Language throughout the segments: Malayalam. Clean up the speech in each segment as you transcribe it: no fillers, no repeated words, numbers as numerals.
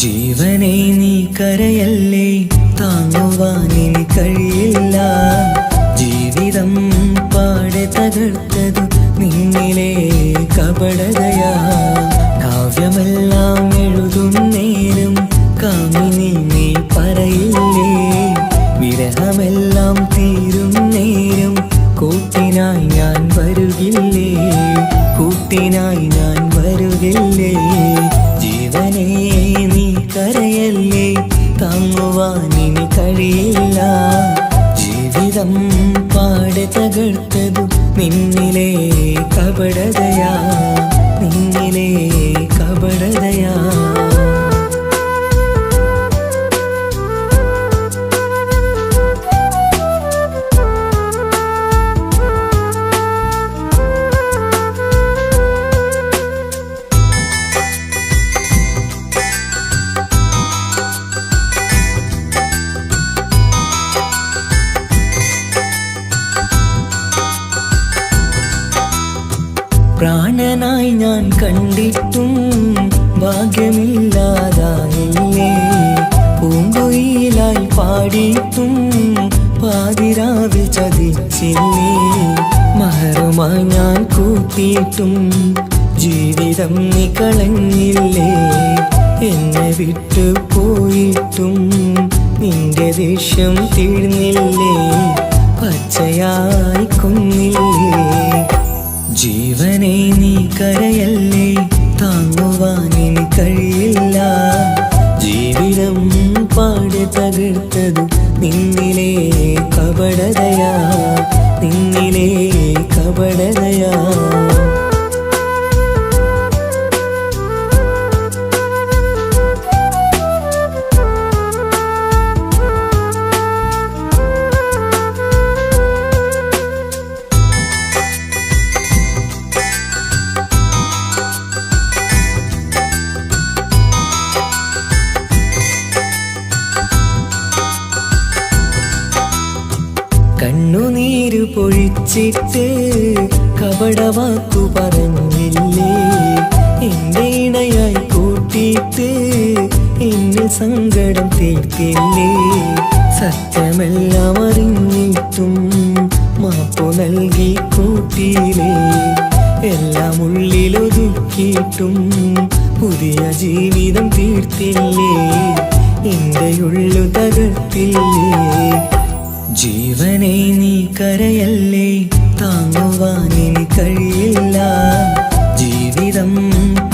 ജീവനെ നീ കരയല്ലേ, താങ്ങുവാനിനി കഴിയില്ല. ജീവിതം പാടെ തകർത്തതു നിന്നിലെ കപടതയാ. കാവ്യമെല്ലാം എഴുതുന്നേരം കാമിനി നീ പറയില്ലേ, വിരഹമെല്ലാം തീരും നേരം കൂട്ടിനായി ഞാൻ വരുകില്ലേ, കൂട്ടിനായി ഞാൻ വരുകില്ലേ. ജീവനെ നീ കരയല്ലേ, താങ്ങുവാനിനി കഴിയില്ല. ജീവിതം പാടെ തകർത്തതു നിന്നിലെ കപടതയാ, നിന്നിലെ കപടതയാ. പ്രാണനായി ഞാൻ കണ്ടിട്ടും ഭാഗ്യമില്ലാതായില്ലേ, പൂങ്കുയിലായി പാടിയിട്ടും പാതിരാവിൽ ചതിച്ചില്ലേ. മഹറുമായി ഞാൻ കൂട്ടിയിട്ടും ജീവിതം നീ കളഞ്ഞില്ലേ, എന്നെ വിട്ടു പോയിട്ടും നിന്റെ ദേഷ്യം തീർന്നില്ലേ, പച്ചയായി കൊന്നില്ലേ. ജീവനെ നീ കരയല്ലേ, താങ്ങുവാനിനി കഴിയില്ല. ജീവിതം പാടെ തകർത്തതു നിന്നിലെ കപടതയാ, നിന്നിലെ കപടതയാ. കണ്ണുനീര് പൊഴിച്ചിട്ട് കപടവാക്കു പറഞ്ഞില്ലേ, എന്റെ ഇണയായി കൂട്ടിയിട്ട് എന്നിൽ സങ്കടം തീർത്തില്ലേ. സത്യമെല്ലാം അറിഞ്ഞിട്ടും മാപ്പു നൽകി കൂട്ടിയില്ലേ, എല്ലാം ഉള്ളിലൊതുക്കിയിട്ടും പുതിയ ജീവിതം തീർത്തില്ലേ, എന്റെ ഉള്ളു തകർത്തില്ലേ. ജീവനെ നീ കരയല്ലേ, താങ്ങുവാനിനി കഴിയില്ല. ജീവിതം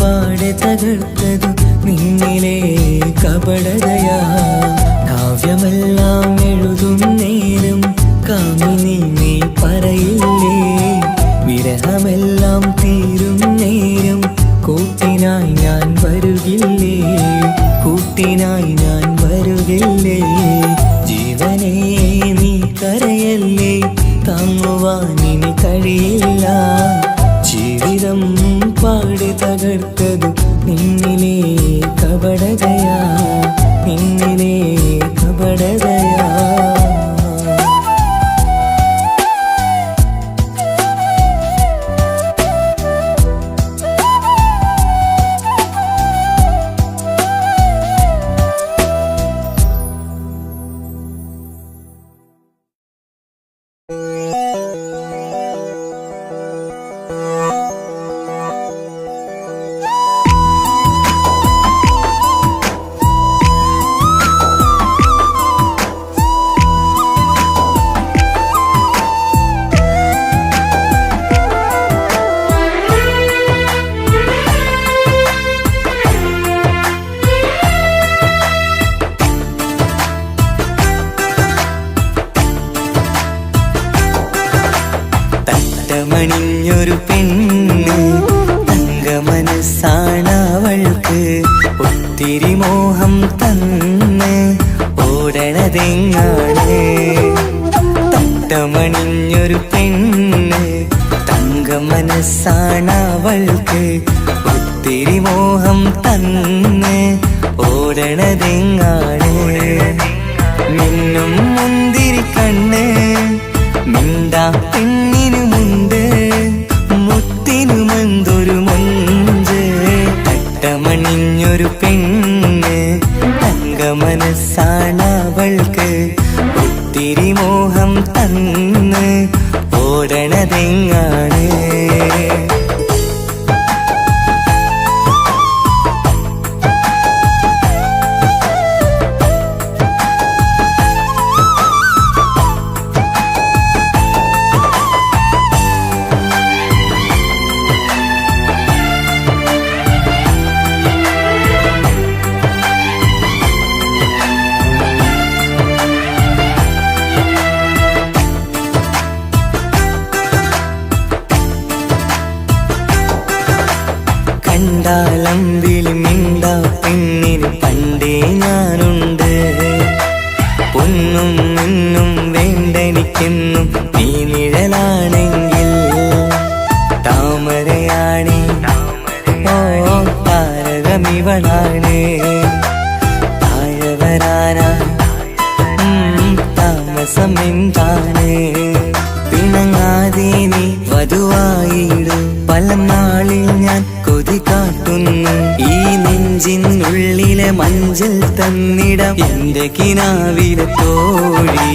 പാടെ തകർത്തതു നിന്നിലെ കപടതയാ. കാവ്യമെല്ലാം എഴുതുന്നേരം കാമിനി നീ പറയില്ലേ, വിരഹമെല്ലാം തീരും നേരം കൂട്ടിനായി ഞാൻ വരുകില്ലേ, കൂട്ടിനായി ഞാൻ വരുകില്ലേ. ജീവനെ നീ കരയല്ലേ, താങ്ങുവാനിനി കഴിയില്ല. ജീവിതം പാടെ തകർത്തതു നിന്നിലെ കപടതയാ, നിന്നിലെ കപടതയാ. മണിഞ്ഞൊരു പെണ്ണ് തങ്കമനസ്സാണവൾക്ക്, ഒത്തിരി മോഹം തന്ന് ഓടണതെങ്ങാണ്. തട്ടമണിഞ്ഞൊരു പെണ്ണ് തങ്കമനസ്സാണവൾക്ക്, ഒത്തിരി മോഹം തന്ന് ഓടണതെങ്ങാണ്. മിന്നും മുന്തിരി കണ്ണ് മിണ്ടാ പെണ്ണിനു മുണ്ട്, മുത്തിനുമെന്തൊരു മൊഞ്ച്. തട്ടമണിഞ്ഞൊരു പെണ്ണ് കണ്ടാലമ്പിളി മിണ്ടാ പെണ്ണിന് പണ്ടേ ഞാനുണ്ട്. പൊന്നും മിന്നും വേണ്ടെനിക്കെന്നും നീ നിഴലാണെങ്കിൽ താമരയാണി ഓ താരകമിവളാണ്. താഴെ വരാനാ താമസം എന്താണ്? പിണങ്ങാതെ നീ വധുവായിടും പല നാളിൽ ഞാൻ കൊതി കാട്ടുന്നു. ഈ നെഞ്ചിനുള്ളിലെ മഞ്ചൽ തന്നിടം എന്റെ കിനാവിലെ തോഴി.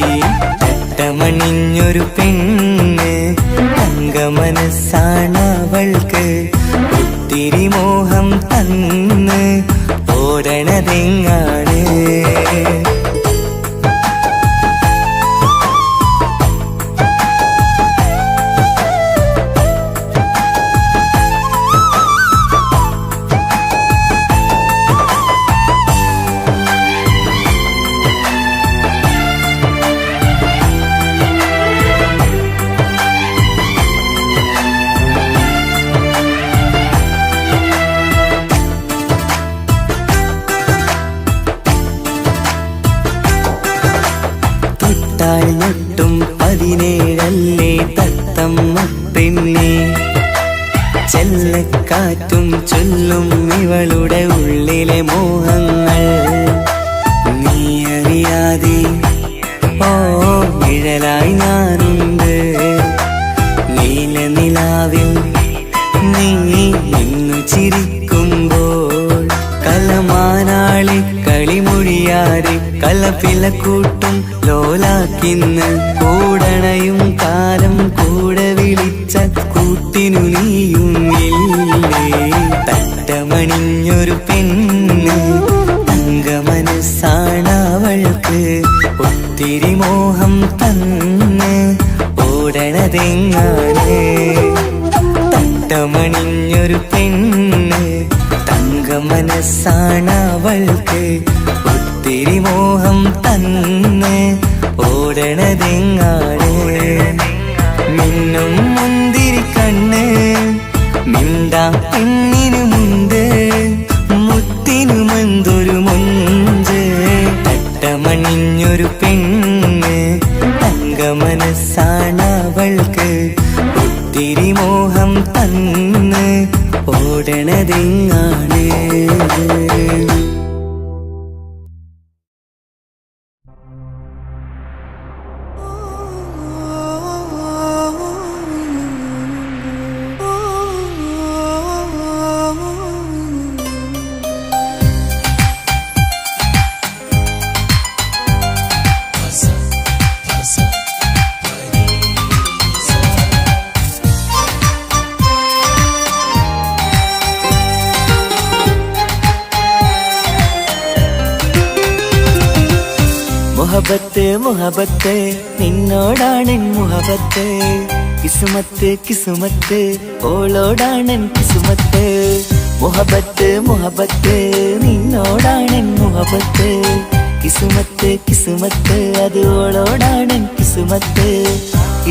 തട്ടമണിഞ്ഞൊരു പെണ്ണ് തങ്ക മനസ്സാണവൾക്ക്. ഒത്തിരി മോഹം തന്ന് ഓടണതെങ്ങാണ്? ഞൊട്ടും 17 തത്തമ്മ പെണ്ണെ. ചെല്ലക്കാറ്റും ചൊല്ലും ഇവളുടെ ഉള്ളിലെ മോഹങ്ങൾ. നീ അറിയാതെ ഓ നിഴലായി ഞാനുണ്ട്. നീല നിലാവിൽ നീ ഇന്നു ചിരിക്കുമ്പോൾ കലമാനാളി കളിമൊഴിയാതെ കലപിലക്കൂട്ടും ലോലാക്കിന്ന്. കൂടണയും കാലം കൂടെ വിളിച്ച കൂട്ടിനു നീയും ഇല്ലേ? തട്ടമണിഞ്ഞൊരു പെണ്ണ് തങ്ക മനസ്സാണവൾക്ക്. ഒത്തിരി മോഹം തന്ന് ഓടണതെങ്ങാണ്? തട്ടമണിഞ്ഞൊരു പെണ്ണ് തങ്ക മനസ്സാണവൾക്ക്. ഒത്തിരി മോഹം തന്ന് ഓടണതെങ്ങാണ്? മിന്നും മുന്തിരി കണ്ണ് മിണ്ടാ പെണ്ണിനു മുണ്ട്. മുത്തിനുമെന്തൊരു മുഞ്ച്. തട്ടമണിഞ്ഞൊരു പെണ്ണ് തങ്ക മനസ്സാണവൾക്ക്. ഒത്തിരി മോഹം തന്ന് ഓടണതെങ്ങാണ്? മുഹബത്ത് മുഹബത്ത് നിന്നോടാണെൻ മുഹബത്ത്. കിസുമത്ത് കിസുമത്ത് ഓളോടാണെൻ കിസുമത്ത്. മുഹബത്ത് മുഹബത്ത് നിന്നോടാണെൻ മുഹബത്ത്. കിസുമത്ത് കിസുമത്ത് അത് ഓളോടാണെൻ കിസുമത്ത്.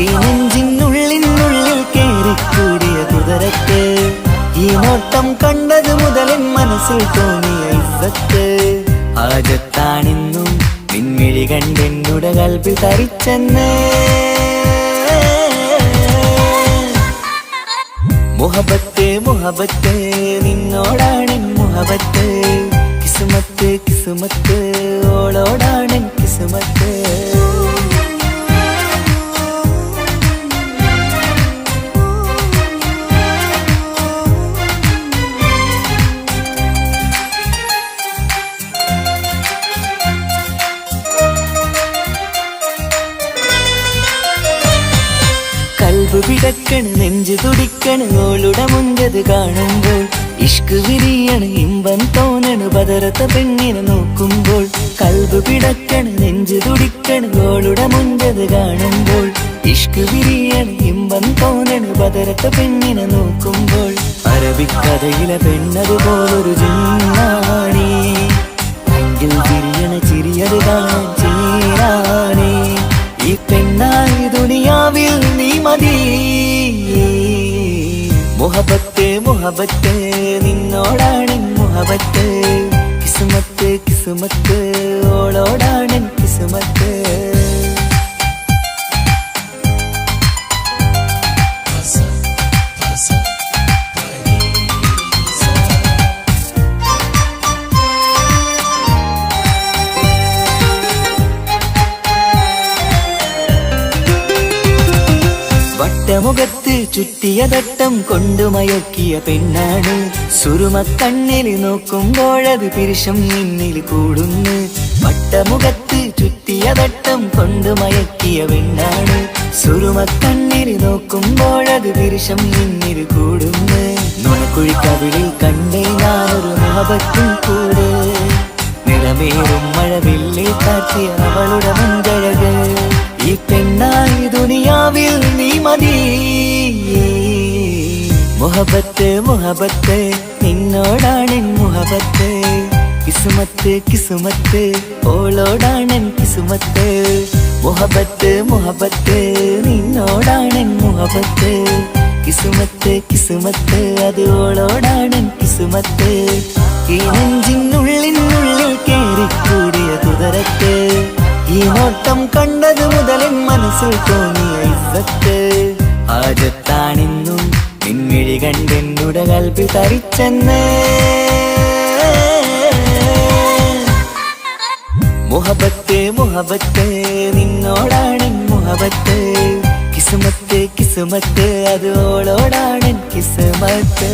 ഈ നെഞ്ചിനുള്ളിനുള്ളിൽ കേറിക്കൂടിയ കുതിരത്ത്. ഈ നോട്ടം കണ്ടത് മുതലൻ മനസ്സിൽ തോന്നിയ ഇസ്സത്ത്. ആജത്താണിന്നും പിൻമിഴി കണ്ടെന്നുടെ കൽബിൽ തരിച്ചെന്ന്. മുഹബത്ത് മുഹബത്ത് നിന്നോടാണെൻ മുഹബത്ത്. കിസുമത്ത് കിസുമത്ത് ഓളോടാണെൻ കിസുമത്ത്. കൽബ് പിടക്കണ് നെഞ്ചു തുടിക്കണ് ഓളുടെ മുഞ്ചത് കാണുമ്പോൾ. ഇഷ്ക് വിരിയണ് ഇമ്പം തോന്നണ് ബദറത്ത പെണ്ണിനെ നോക്കുമ്പോൾ. കൽബ് പിടക്കണ് നെഞ്ചു തുടിക്കണ് ഓളുടെ മുഞ്ചത് കാണുമ്പോൾ. ഇഷ്ക് വിരിയണ് ഇമ്പം തോന്നണ് ബദറത്ത പെണ്ണിനെ നോക്കുമ്പോൾ. അറബിക്കഥയിലെ പെണ്ണതുപോലൊരു ജിന്നാണി. എങ്കിൽ വിരിയണ ചിരിയത് കാണാൻ ചേരാണി. ഈ പെണ്ണായി ദുനിയാവിൽ നീ മതി. മുഹബത്ത് മുഹബത്ത് മുഹബത്ത് നിന്നോടാണ് മുഹബത്ത് കിസ്മത്ത് കിസ്മത്ത് ഓളോടാണ് കിസ്മത്ത് വട്ടമുഖത്ത് ചുറ്റിയ തട്ടം കൊണ്ടുമയക്കിയ പെണ്ണാണ് സുറുമക്കണ്ണിൽ നോക്കുമ്പോഴത് പിരിശം നിന്നിൽ കൂടുന്നു വട്ടമുഖത്ത് ചുറ്റിയ തട്ടം കൊണ്ടുമയക്കിയ പെണ്ണാണ് സുറുമക്കണ്ണിൽ നോക്കുമ്പോഴത് പിരിശം നിന്നിൽ കൂടുന്നു നുണക്കുഴിക്കവിളിൽ കണ്ടേ ഞാനൊരു മുഹബത്തും കൂടെ നിറമേറും മഴവില്ലിൽ കാറ്റിയ അവളുടെ മുൻകഴക് ഈ പെണ്ണായി ദുനിയാവിൽ നീ മതി മുഹബത്ത് മുഹബത്ത് നിന്നോടാണ് മുഹബത്ത് കിസ്മത്ത് കിസ്മത്ത് ഓളോടാണ് കിസ്മത്ത് മുഹബത്ത് മുഹബത്ത് നിന്നോടാണ് മുഹബത്ത് കിസ്മത്ത് കിസ്മത്ത് അത് ഓളോടാണ് കിസ്മത്ത് ഈ നെഞ്ചിനുള്ളിനുള്ളിൽ കേറിക്കൂടിയ കുതിരത്ത് ഈ നോട്ടം കണ്ടത് മുതലൻ മനസ്സിൽ തോന്നിയ ഇസ്സത്ത് ആജത്താണിന്നും പിൻമിഴി കണ്ടെന്നുടെ കൽപ്പിൽ തരിച്ചെന്ന് മുഹബത്ത് മുഹബത്ത് നിന്നോടാണ് മുഹബത്ത് കിസ്മത്ത് കിസ്മത്ത് അത് ഓളോടാണ് കിസ്മത്ത്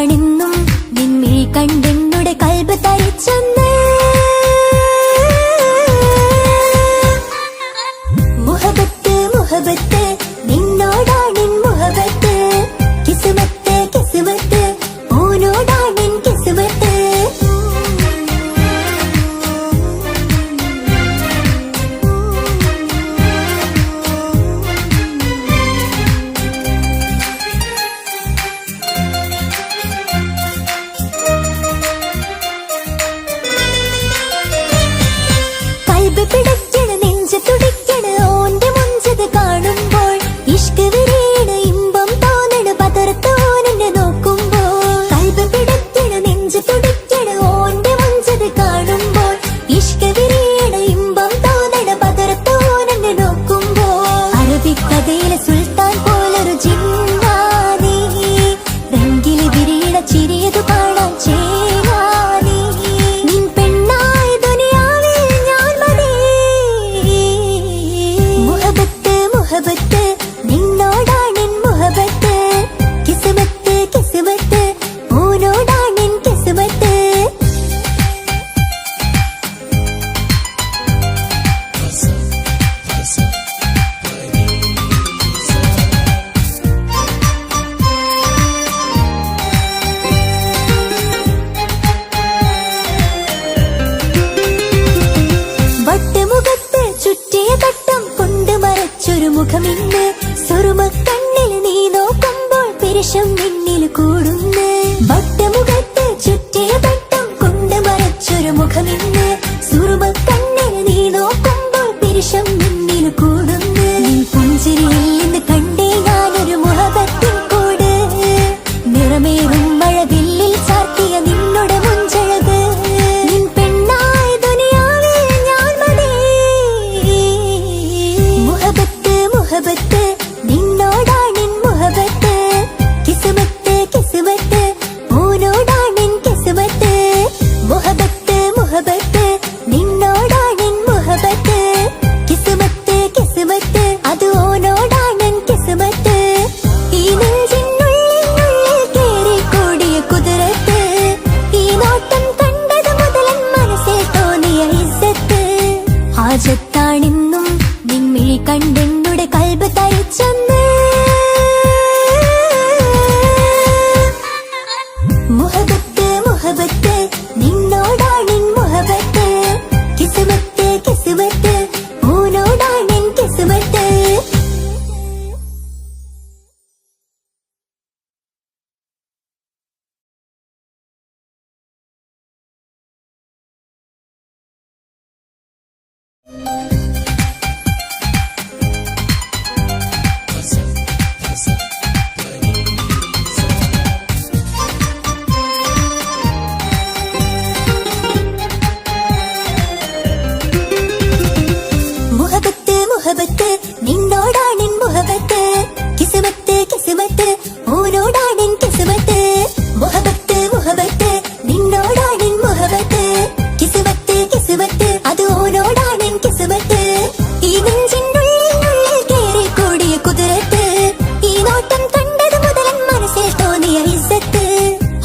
ാണെന്നും നിന്മേ കണ്ടെന്നുടെ കൽബ് തരിച്ചെന്ന് മുഹബത്ത് മുഹബത്ത് നിന്നോടാണ് മുഹബത്ത് കിസ്മത്ത് കിസ്മത്ത് ഓനോടാണ് കിസ്മത്ത്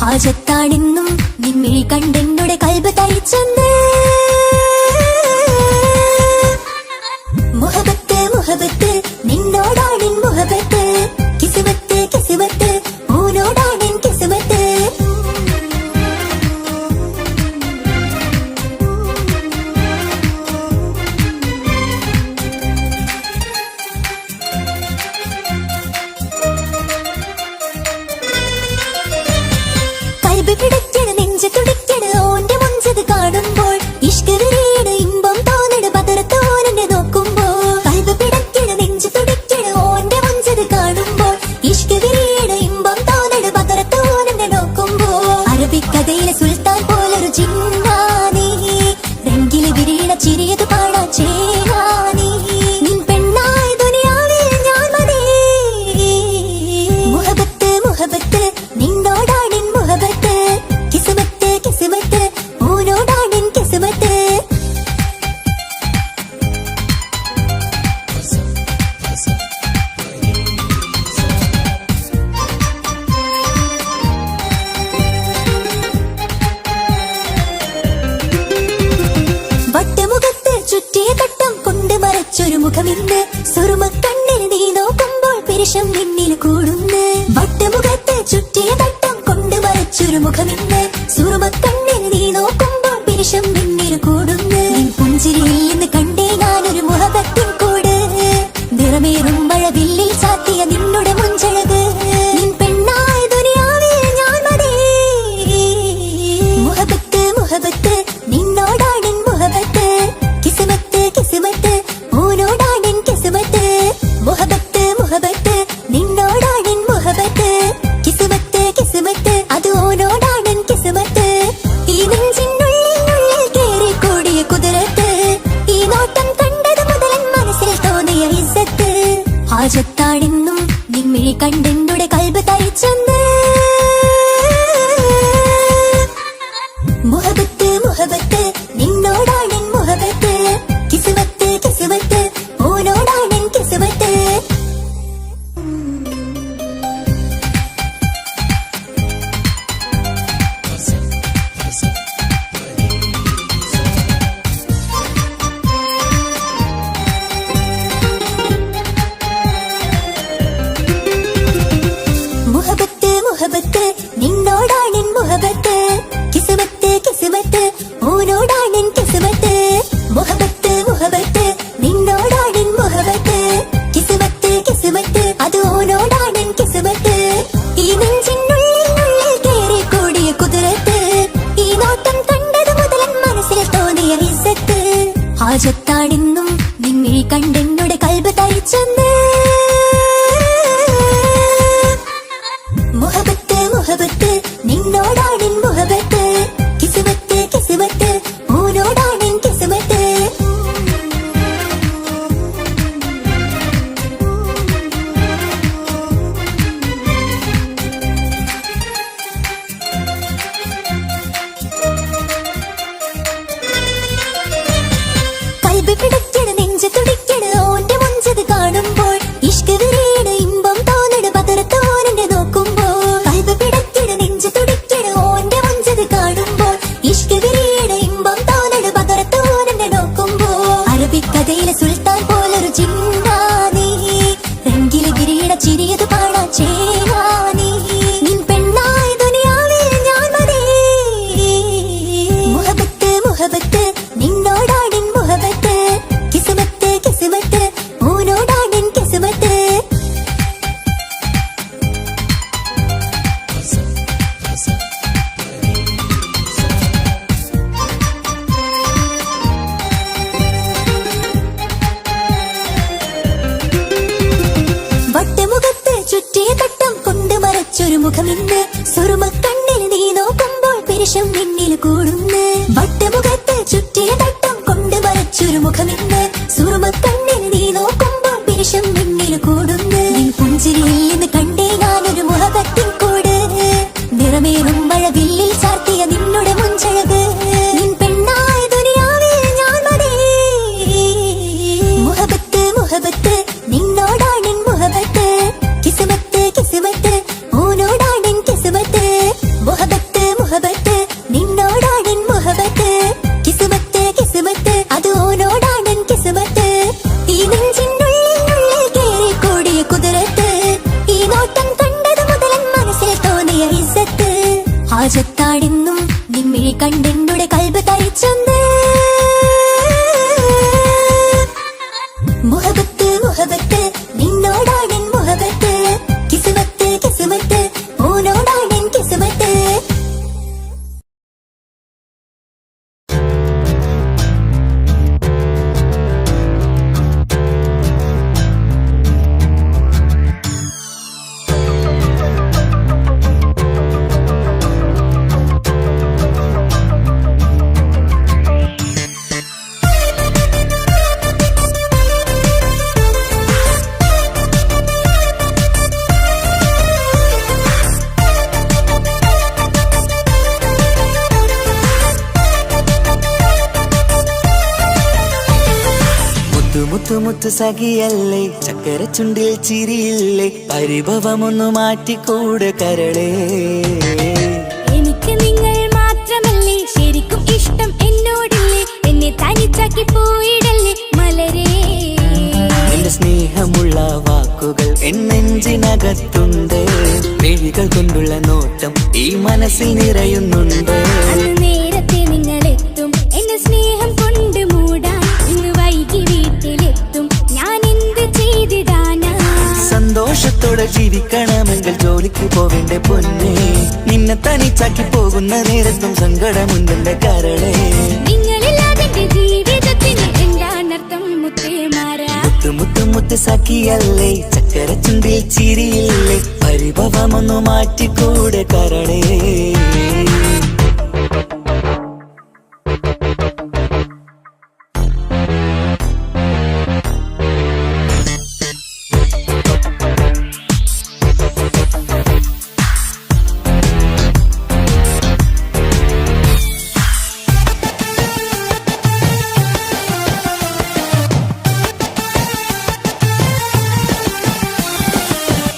ഹാജത്താണെന്നും നിൻമിഴി കണ്ടെന്നുടെ കൽബ് തരിച്ചെന്ന് മുഹബത്ത് മുഹബത്ത് നിന്നോടാണെൻ മുഹബത്ത് കിസ്മത്ത് കിസ്മത്ത് ഓനോടാണെൻ കിസ്മത്ത് കൽബ് പിടയ്ക്കണ് നെഞ്ച് തുടിക്കണ് ഓന്റെ മുഞ്ചത് കാണുമ്പോൾ ഇഷ്ക് വിരിയണ് ഇമ്പം തോന്നണ് ബദറത്തോനെ നോക്കുമ്പോൾ കൽബ് പിടയ്ക്കണ് നെഞ്ച് തുടിക്കണ് ഓന്റെ മുഞ്ചത് കാണുമ്പോൾ ഇഷ്ക് വിരിയണ് ഇമ്പം തോന്നണ് ബദറത്തോനെ നോക്കുമ്പോൾ അറബിക്കഥയിലെ സുൽത്താൻ പോലൊരു ജിന്നാനി രംഗില് വിരിയണ ചിരിയത് പാടാ ചേരാനി നിൻ പെണ്ണായ ദുനിയാവിൽ ഞാൻ മതി മുഹബത്ത് മുഹബത്ത് നിന്നോടാണെൻ മുഹബത്ത് കിസ്മത്ത് കിസ്മത്ത് ഓനോടാണെൻ കിസ്മത്ത് വട്ടമുഖത്ത് ചുറ്റിയ തട്ടം കൊണ്ട് മറച്ചൊരു മുഖമിന്ന് സുറുമക്കണ്ണിൽ നീ നോക്കുമ്പോൾ പിരിശം നിന്നിൽ കൂടുന്ന് വട്ടമുഖത്ത് ചുറ്റിയ തട്ടം കൊണ്ട് മറച്ചൊരു മുഖമിന്ന് സുറുമക്കണ്ണിൽ നീ നോക്കുമ്പോൾ പിരിശം നിന്നിൽ കൂടുന്ന് നിൻ പുഞ്ചിരിയിൽ നിന്ന് കണ്ടേ ഞാനൊരു മുഹബത്തിൻ കൂട് നിറമേറും മഴവില്ലിൽ ചാത്തിയ നിന്നുടെ മുഞ്ചഴക് നിൻ പെണ്ണായ ദുനിയാവിൽ ഞാൻ മതി മുഹബത്ത് മുഹബത്ത് നിന്നോടാണെൻ മുഹബത്ത് കിസ്മത്ത് കിസ്മത്ത് ഓനോടാണെൻ കിസ്മത്ത് മുഹബത്ത് മുഹബത്ത് നിന്നോടാണെൻ മുഹബത്ത് കിസ്മത്ത് കിസ്മത്ത് അത് ഓനോടാണെൻ കിസ്മത്ത് ഈ നെഞ്ചിനുള്ളിൽ കേറി കൂടിയ കുതിരത്ത് ഈ നോട്ടം കണ്ടത് മുതലൻ മനസ്സിൽ തോന്നിയ ഇസ്സത്ത് ഹാജത്താണെന്നും നിൻമിഴി കണ്ടെന്നുടെ കൽബ് തരിച്ചെന്ന് മുഹബത്ത് മുഹബത്ത് നിന്നോടാണെൻ മുഹബത്ത് കിസ്മത്ത് കിസ്മത്ത് ഓനോടാണെൻ കിസ്മത്ത് മുഹബത്ത് മുഹബത്ത് നിന്നോടാണെൻ മുഹബത്ത് കിസ്മത്ത് കിസ്മത്ത് ഓനോടാണെൻ കിസ്മത്ത് മുഹബത്ത് മുഹബത്ത് നിന്നോടാണെൻ മുഹബത്ത് കിസ്മത്ത് കിസ്മത്ത് അത് ഓനോടാണെൻ കിസ്മത്ത് ഈ നെഞ്ചിനുള്ളിൽ കേറി കൂടിയ കുതിരത്ത് ഈ നോട്ടം കണ്ടത് മുതലൻ മനസ്സിൽ തോന്നിയ ഇസ്സത്ത് ഹാജത്താണെന്നും നിൻമിഴി കണ്ടെന്നുടെ കൽബ് തരിച്ചെന്ന് മുഹബത്ത് മുഹബത്ത് നിന്നോടാണെൻ മുഹബത്ത് കിസ്മത്ത് കിസ്മത്ത് ഓനോടാണെൻ കിസ്മത്ത് കൽബ് പിടയ്ക്കണ് നെഞ്ച് തുടിക്കണ് ഓന്റെ മുഞ്ചത് കാണുമ്പോൾ ഇഷ്ക് വിരിയണ് ഇമ്പം തോന്നണ് ബദറത്തോനെ നോക്കുമ്പോൾ കൽബ് പിടയ്ക്കണ് നെഞ്ച് തുടിക്കണ് ഓന്റെ മുഞ്ചത് കാണുമ്പോൾ ഇഷ്ക് വിരിയണ് ഇമ്പം തോന്നണ് ബദറത്തോനെ നോക്കുമ്പോൾ അറബിക്കഥയിലെ സുൽത്താൻ പോലൊരു ജിന്നാനി രംഗില് വിരിയണ ചിരിയത് പാടാ ചേരാനി നിൻ പെണ്ണായ ദുനിയാവിൽ ഞാൻ മതി മുഹബത്ത് മുഹബത്ത് നിന്നോടാണെൻ മുഹബത്ത് കിസ്മത്ത് കിസ്മത്ത് ഓനോടാണെൻ കിസ്മത്ത് വട്ടമുഖത്ത് ചുറ്റിയ തട്ടം കൊണ്ട് മറച്ചൊരു മുഖമിന്ന് സുറുമക്കണ്ണിൽ നീ നോക്കുമ്പോൾ പിരിശം നിന്നിൽ കൂടുന്ന് വട്ടമുഖത്ത് ചുറ്റിയ തട്ടം കൊണ്ട് മറച്ചൊരു മുഖമിന്ന് സുറുമക്കണ്ണിൽ നീ നോക്കുമ്പോൾ പിരിശം നിന്നിൽ കൂടുന്ന് നിൻ പുഞ്ചിരിയിൽ നിന്ന് കണ്ടേ ഞാനൊരു മുഹബത്തിൻ കൂട് നിറമേറും മഴവില്ലിൽ ചാത്തിയ നിന്നുടെ മുഞ്ചഴക് നിൻ പെണ്ണായ ദുനിയാവിൽ ഞാൻ മതി മുഹബത്ത് മുഹബത്ത് നിന്നോടാണെൻ മുഹബത്ത് കിസ്മത്ത് കിസ്മത്ത് ഓനോടാണെൻ കിസ്മത്ത് മുഹബത്ത് ഹാജത്താടെന്നും നിമ്മിഴി കണ്ടെന്നുടെ കൽബ് തരിച്ചൊന്ന് മുഹബത്ത് മുഹബത്ത് നിന്നോടാണെൻ മുഹബത്ത് കിസ്മത്ത് കിസ്മത്ത് ഓനോടാണെൻ കിസ്മത്ത് മുത്തുമുത്തു സഖിയല്ലേ ചക്കര ചുണ്ടിൽ ചിരിയില്ലേ പരിഭവമൊന്നു മാറ്റിക്കൂടെ കരളേ എനിക്ക് നിങ്ങൾ മാത്രമല്ലേ ശരിക്കും ഇഷ്ടം എന്നോടില്ലേ എന്നെ തനിച്ചാക്കി പോയിടല്ലേ മലരേ എന്റെ സ്നേഹമുള്ള വാക്കുകൾ എന്നെഞ്ചിനകത്തുണ്ട് മിഴികൾ കൊണ്ടുള്ള നോട്ടം ഈ മനസ്സിൽ നിറയുന്നുണ്ട് അന്ന് നേരത്തെ നിങ്ങളെത്തും എന്നെ സ്നേഹം കൊണ്ട് മൂടാൻ ഇന്ന് വൈകി വീട്ടിലെത്തും ഞാൻ എന്ത് ചെയ്തിടാനാ സന്തോഷത്തോടെ ജീവിക്കണമെങ്കിൽ ജോലിക്ക് പോവേണ്ട പൊന്നേ നിന്നെ തനിച്ചാക്കി പോകുന്ന നേരത്തും സങ്കടമുണ്ടെന്റെ കരളേ നിങ്ങളില്ലാതെ എന്റെ ജീവിതത്തിന് എന്താണർത്ഥം മുത്തേമാരാ മുത്ത് സഖിയല്ലേ ചക്കര ചുണ്ടിൽ ചിരിയില്ലേ പരിഭവമൊന്നു മാറ്റിക്കൂടെ കരളേ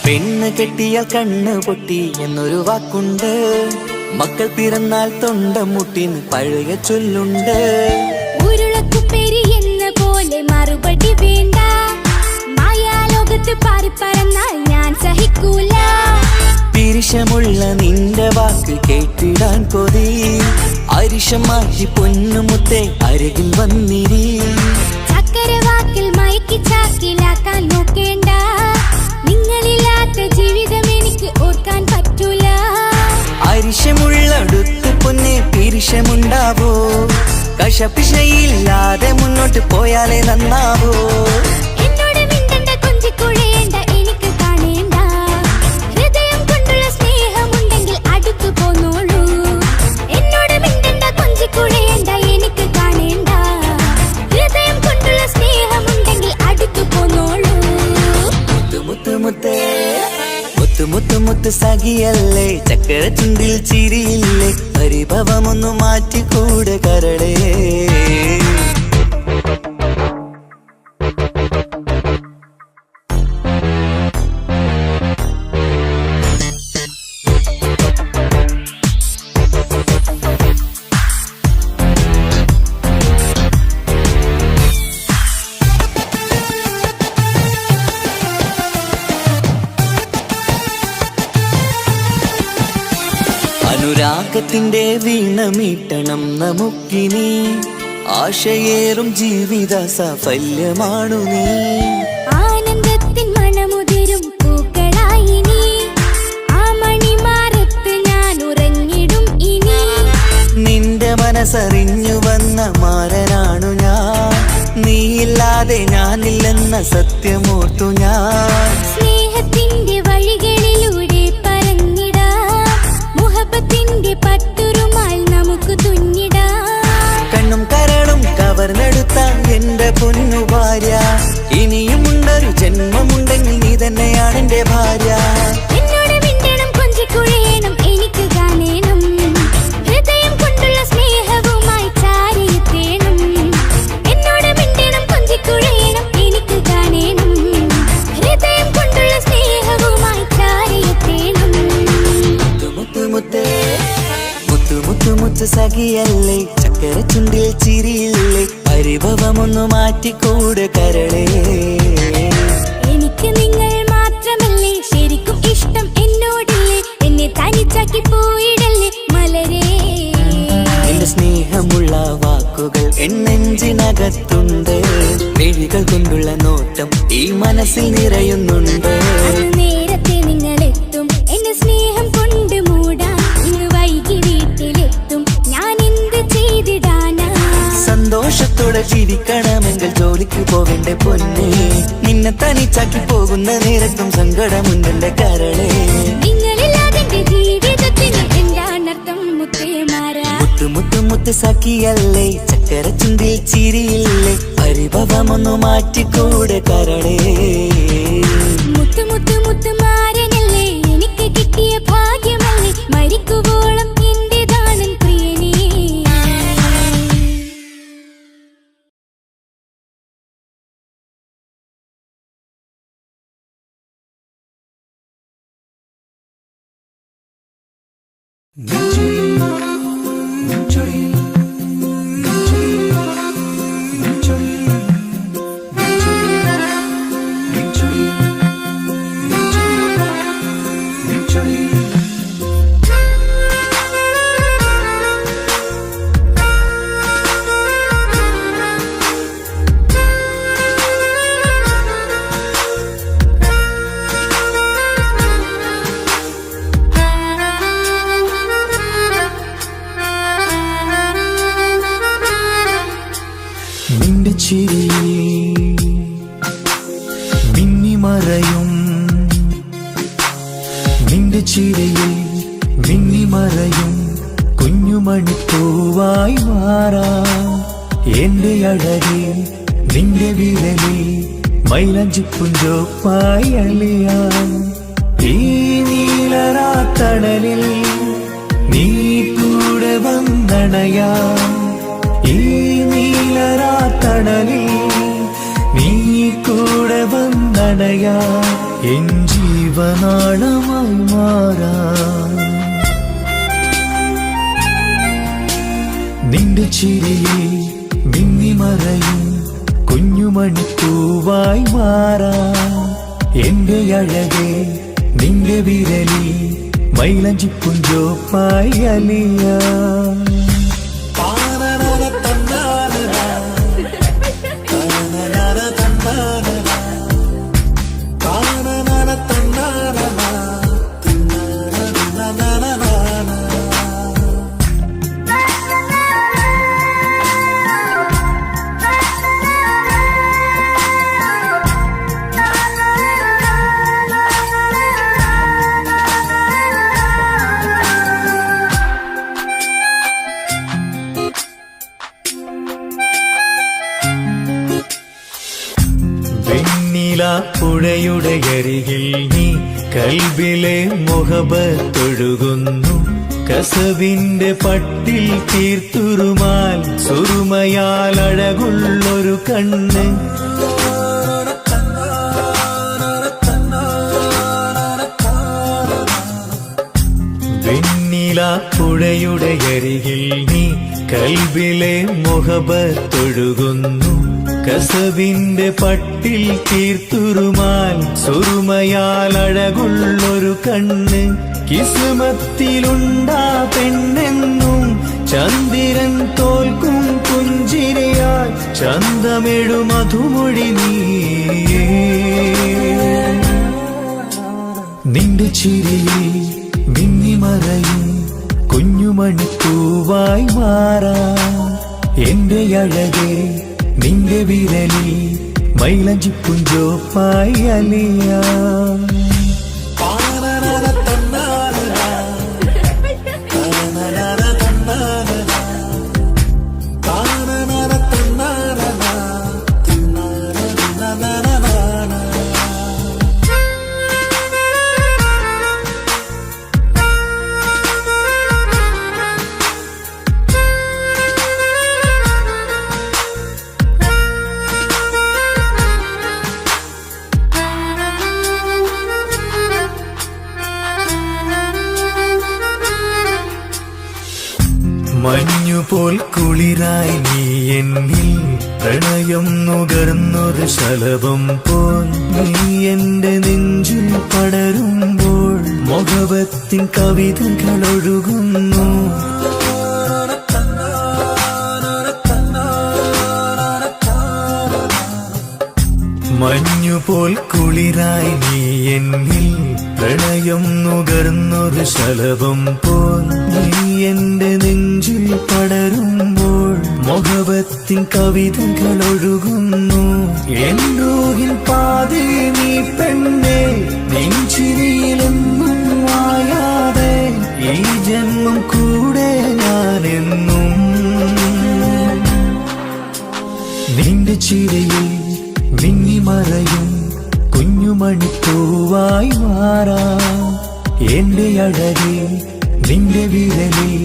പെണ്ണ് കെട്ടിയാൽ കണ്ണ് പൊട്ടി എന്നൊരു വാക്കുണ്ട് മക്കൾ പിറന്നാൽ തൊണ്ട മുട്ടിന് പഴയ ചൊല്ലുണ്ട് ഉരുളക്കുപ്പേരി എന്ന പോലെ മറുപടി വേണ്ട മായാലോകത്ത് പാറി പറന്നാൽ ഞാൻ സഹിക്കൂല പിരിശമുള്ള നിന്റെ വാക്ക് കേട്ടിടാൻ കൊതി അരിശം മാറ്റി പൊന്നുമുത്തേ അരികിൽ വന്നിരി ചക്കര വാക്കിൽ മയക്കി ചാക്കിലാക്കാൻ നോക്കേണ്ട നിങ്ങളില്ലാത്ത ജീവിതം എനിക്ക് ഓർക്കാൻ പറ്റൂല അരിശമുള്ളടുത്ത് പൊന്നെ പിരിശമുണ്ടാവോ കശപിശയില്ലാതെ മുന്നോട്ട് പോയാലേ നന്നാവോ എന്നോട് മിണ്ടണ്ട കൊഞ്ചിക്കുഴയേണ്ട എനിക്ക് കാണേണ്ട ഹൃദയം കൊണ്ടുള്ള സ്നേഹമുണ്ടെങ്കിൽ അടുത്തു പോന്നോളൂ എന്നോട് മിണ്ടണ്ട കൊഞ്ചിക്കുഴയേണ്ട എനിക്ക് കാണേണ്ട ഹൃദയം കൊണ്ടുള്ള സ്നേഹമുണ്ടെങ്കിൽ അടുത്തു പോന്നോളൂ മുത്ത് സഖിയല്ലേ ചക്കര ചുണ്ടിൽ ചിരിയില്ലേ പരിഭവമൊന്നു മാറ്റിക്കൂടെ കരളേ അനുരാഗത്തിന്റെ വീണമീട്ടണം നമുക്കിനി ആശയേറും ജീവിത സാഫല്യമാണു നീ ആനന്ദത്തിൻ മണമുതിരും പൂക്കളായി നീ ആ മണിമാറത്ത് ഞാൻ ഉറങ്ങിടും ഇനി നിന്റെ മനസ്സറിഞ്ഞു വന്ന മാരനാണു ഞാൻ നീയില്ലാതെ ഞാനില്ലെന്ന സത്യമോർത്തു ഞാൻ സ്നേഹത്തിന്റെ വഴികളിലൂടെ പറഞ്ഞിടാം മുഹബത്തിന്റെ പട്ടുറുമാൽ നമുക്ക് തുന്നിടാം കണ്ണും കരളും കവർന്നെടുത്ത എന്റെ പൊന്നു ഭാര്യ ഇനിയുമുണ്ടൊരു ജന്മമുണ്ടെങ്കിൽ നീ തന്നെയാണ് എന്റെ ഭാര്യ എന്നോട് മിണ്ടണം കൊഞ്ചിക്കുഴയണം എനിക്ക് കാണേണം ഹൃദയം കൊണ്ടുള്ള സ്നേഹവുമായി ചാരിയെത്തേണം എന്നോട് മിണ്ടണം കൊഞ്ചിക്കുഴയണം എനിക്ക് കാണേണം ഹൃദയം കൊണ്ടുള്ള സ്നേഹവുമായി ചാരിയെത്തേണം മുത്ത് സഖിയല്ലേ ചക്കര ചുണ്ടിൽ ചിരിയില്ലേ പരിഭവമൊന്നു മാറ്റിക്കൂടെ കരളേ എനിക്ക് നിങ്ങൾ മാത്രമല്ലേ ശരിക്കും ഇഷ്ടം എന്നോടില്ലേ എന്നെ തനിച്ചാക്കി പോയിടല്ലേ വാക്കുകൾ എന്നെഞ്ചിനകത്തുണ്ട്. മിഴികൾ കൊണ്ടുള്ള നോട്ടം ഈ മനസ്സിൽ നിറയുന്നുണ്ട്. നേരത്തെ നിങ്ങളെത്തും എന്നെ സ്നേഹം കൊണ്ട് മൂടാൻ. ഇന്ന് വൈകി വീട്ടിലെത്തും ഞാൻ എന്ത് ചെയ്തിടാനാ. സന്തോഷത്തോടെ ചിരിക്കണമെങ്കിൽ ജോലിക്ക് പോകണ്ടേ പൊന്നേ. നിന്നെ തനിച്ചാക്കി പോകുന്ന നേരത്തും സങ്കടമുണ്ടെന്റെ കരളേ. നിങ്ങളില്ലാതെ ജീവിതത്തിന് എന്താണർത്ഥം മുത്തേമാരാ. മുത്തു മുത്തു മുത്ത് സഖിയല്ലേ, ചക്കര ചുണ്ടിൽ ചിരിയില്ലേ, പരിഭവമൊന്നു മാറ്റിക്കൂടെ കരളേ. മുത്തു മുത്തു മുത്തുമാരനല്ലേ, എനിക്ക് കിട്ടിയ ഭാഗ്യമല്ലേ, മരിക്കുവോളം എന്റേതാണ് പ്രിയനേ. നിന്റെ ചിരിയിൽ മിന്നിമറയും, നിന്റെ ചിരിയിൽ മിന്നിമറയും കുഞ്ഞുമണിപ്പൂവായി മാറാം. എന്റെ അഴകിൽ നിന്റെ വിരലിൽ മൈലഞ്ചിപ്പുഞ്ചോപ്പായി അലിയാം. ഈ നീലരാത്തണലിൽ നീ കൂടെ വന്നണയാം. ഈ നീലരാത്തണലിൽ നീ കൂടെ വന്നണയാ. എൻ ജീവനാളമായി മാറാം. നിന്റെ ചിരിയിൽ മിന്നിമറയും കുഞ്ഞുമണിപ്പൂവായി മാറാം. എന്റെ അഴകെ നിന്റെ വിരലിൽ മൈലഞ്ചിപ്പുഞ്ചോപ്പായി അലിയാം. പുഴയുടെ അരികിൽ നീ കൽബിലെ മുഹബത്തൊഴുകുന്നു. കസവിന്റെ പട്ടിൽ തീർത്തുറുമാൽ സുറുമയാൽ അഴകുള്ളൊരു കണ്ണ്. വെണ്ണില പുഴയുടെ അരികിൽ നീ കൽബിലെ മുഹബത്തൊഴുകുന്നു. കസവിന്റെ പട്ടിൽ തീർത്തുറുമാൽ സുറുമയാൽ അഴകുള്ളൊരു കണ്ണ്. കിസ്മത്തിലുണ്ടാ പെണ്ണെന്നും ചന്ദ്രൻ തോൽക്കും പുഞ്ചിരിയായി ചന്തമെഴു മധുമൊഴി നീയേ. നിന്റെ ചിരിയിൽ മിന്നിമറയും കുഞ്ഞുമണിപ്പൂവായി മാറാം. എന്റെ അഴകെ നിന്റെ വിരലിൽ മൈലഞ്ചിപ്പുഞ്ചോപ്പായി അലിയാം. മഞ്ഞുപോൽ കുളിരായി നീ എന്നിൽ പ്രണയം നുകർന്നൊരു ശലഭം പോൽ നീ എന്റെ നെഞ്ചിൽ പടരുമ്പോൾ മുഹബത്തിൻ കവിതകൾ ഒഴുകുന്നു. മഞ്ഞുപോൽ കുളിരായി നീ എന്നിൽ പ്രണയം നുകർന്നൊരു ശലഭം പോൽ നീ എന്റെ നെഞ്ചിൽ പടരുമ്പോൾ മുഹബത്തിൻ കവിതകൾ ഒഴുകുന്നു എന്നൂഹിൻ പാതേ നീ പെണ്ണെ നെഞ്ചിരിയിലെന്നും മായാതെ ഈ ജന്മം കൂടെ ഞാനെന്നും നിന്റെ ചിരയിൽ മിന്നിമറയും കുഞ്ഞുമണിപ്പൂവായി മാറാം എന്റെ അഴകെ നിന്റെ വിരലിൽ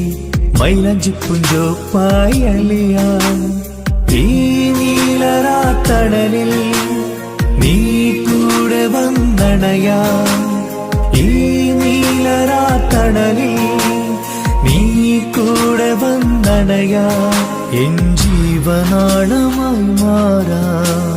മൈലഞ്ചിപ്പുഞ്ചോപ്പായി അലിയാം ഈ നീലരാത്തടലിൽ നീ കൂടെ വന്നണയാം ഈ നീലരാത്തടലിൽ നീ കൂടെ വന്നണയാം എൻ ജീവനാളമായി മാറാം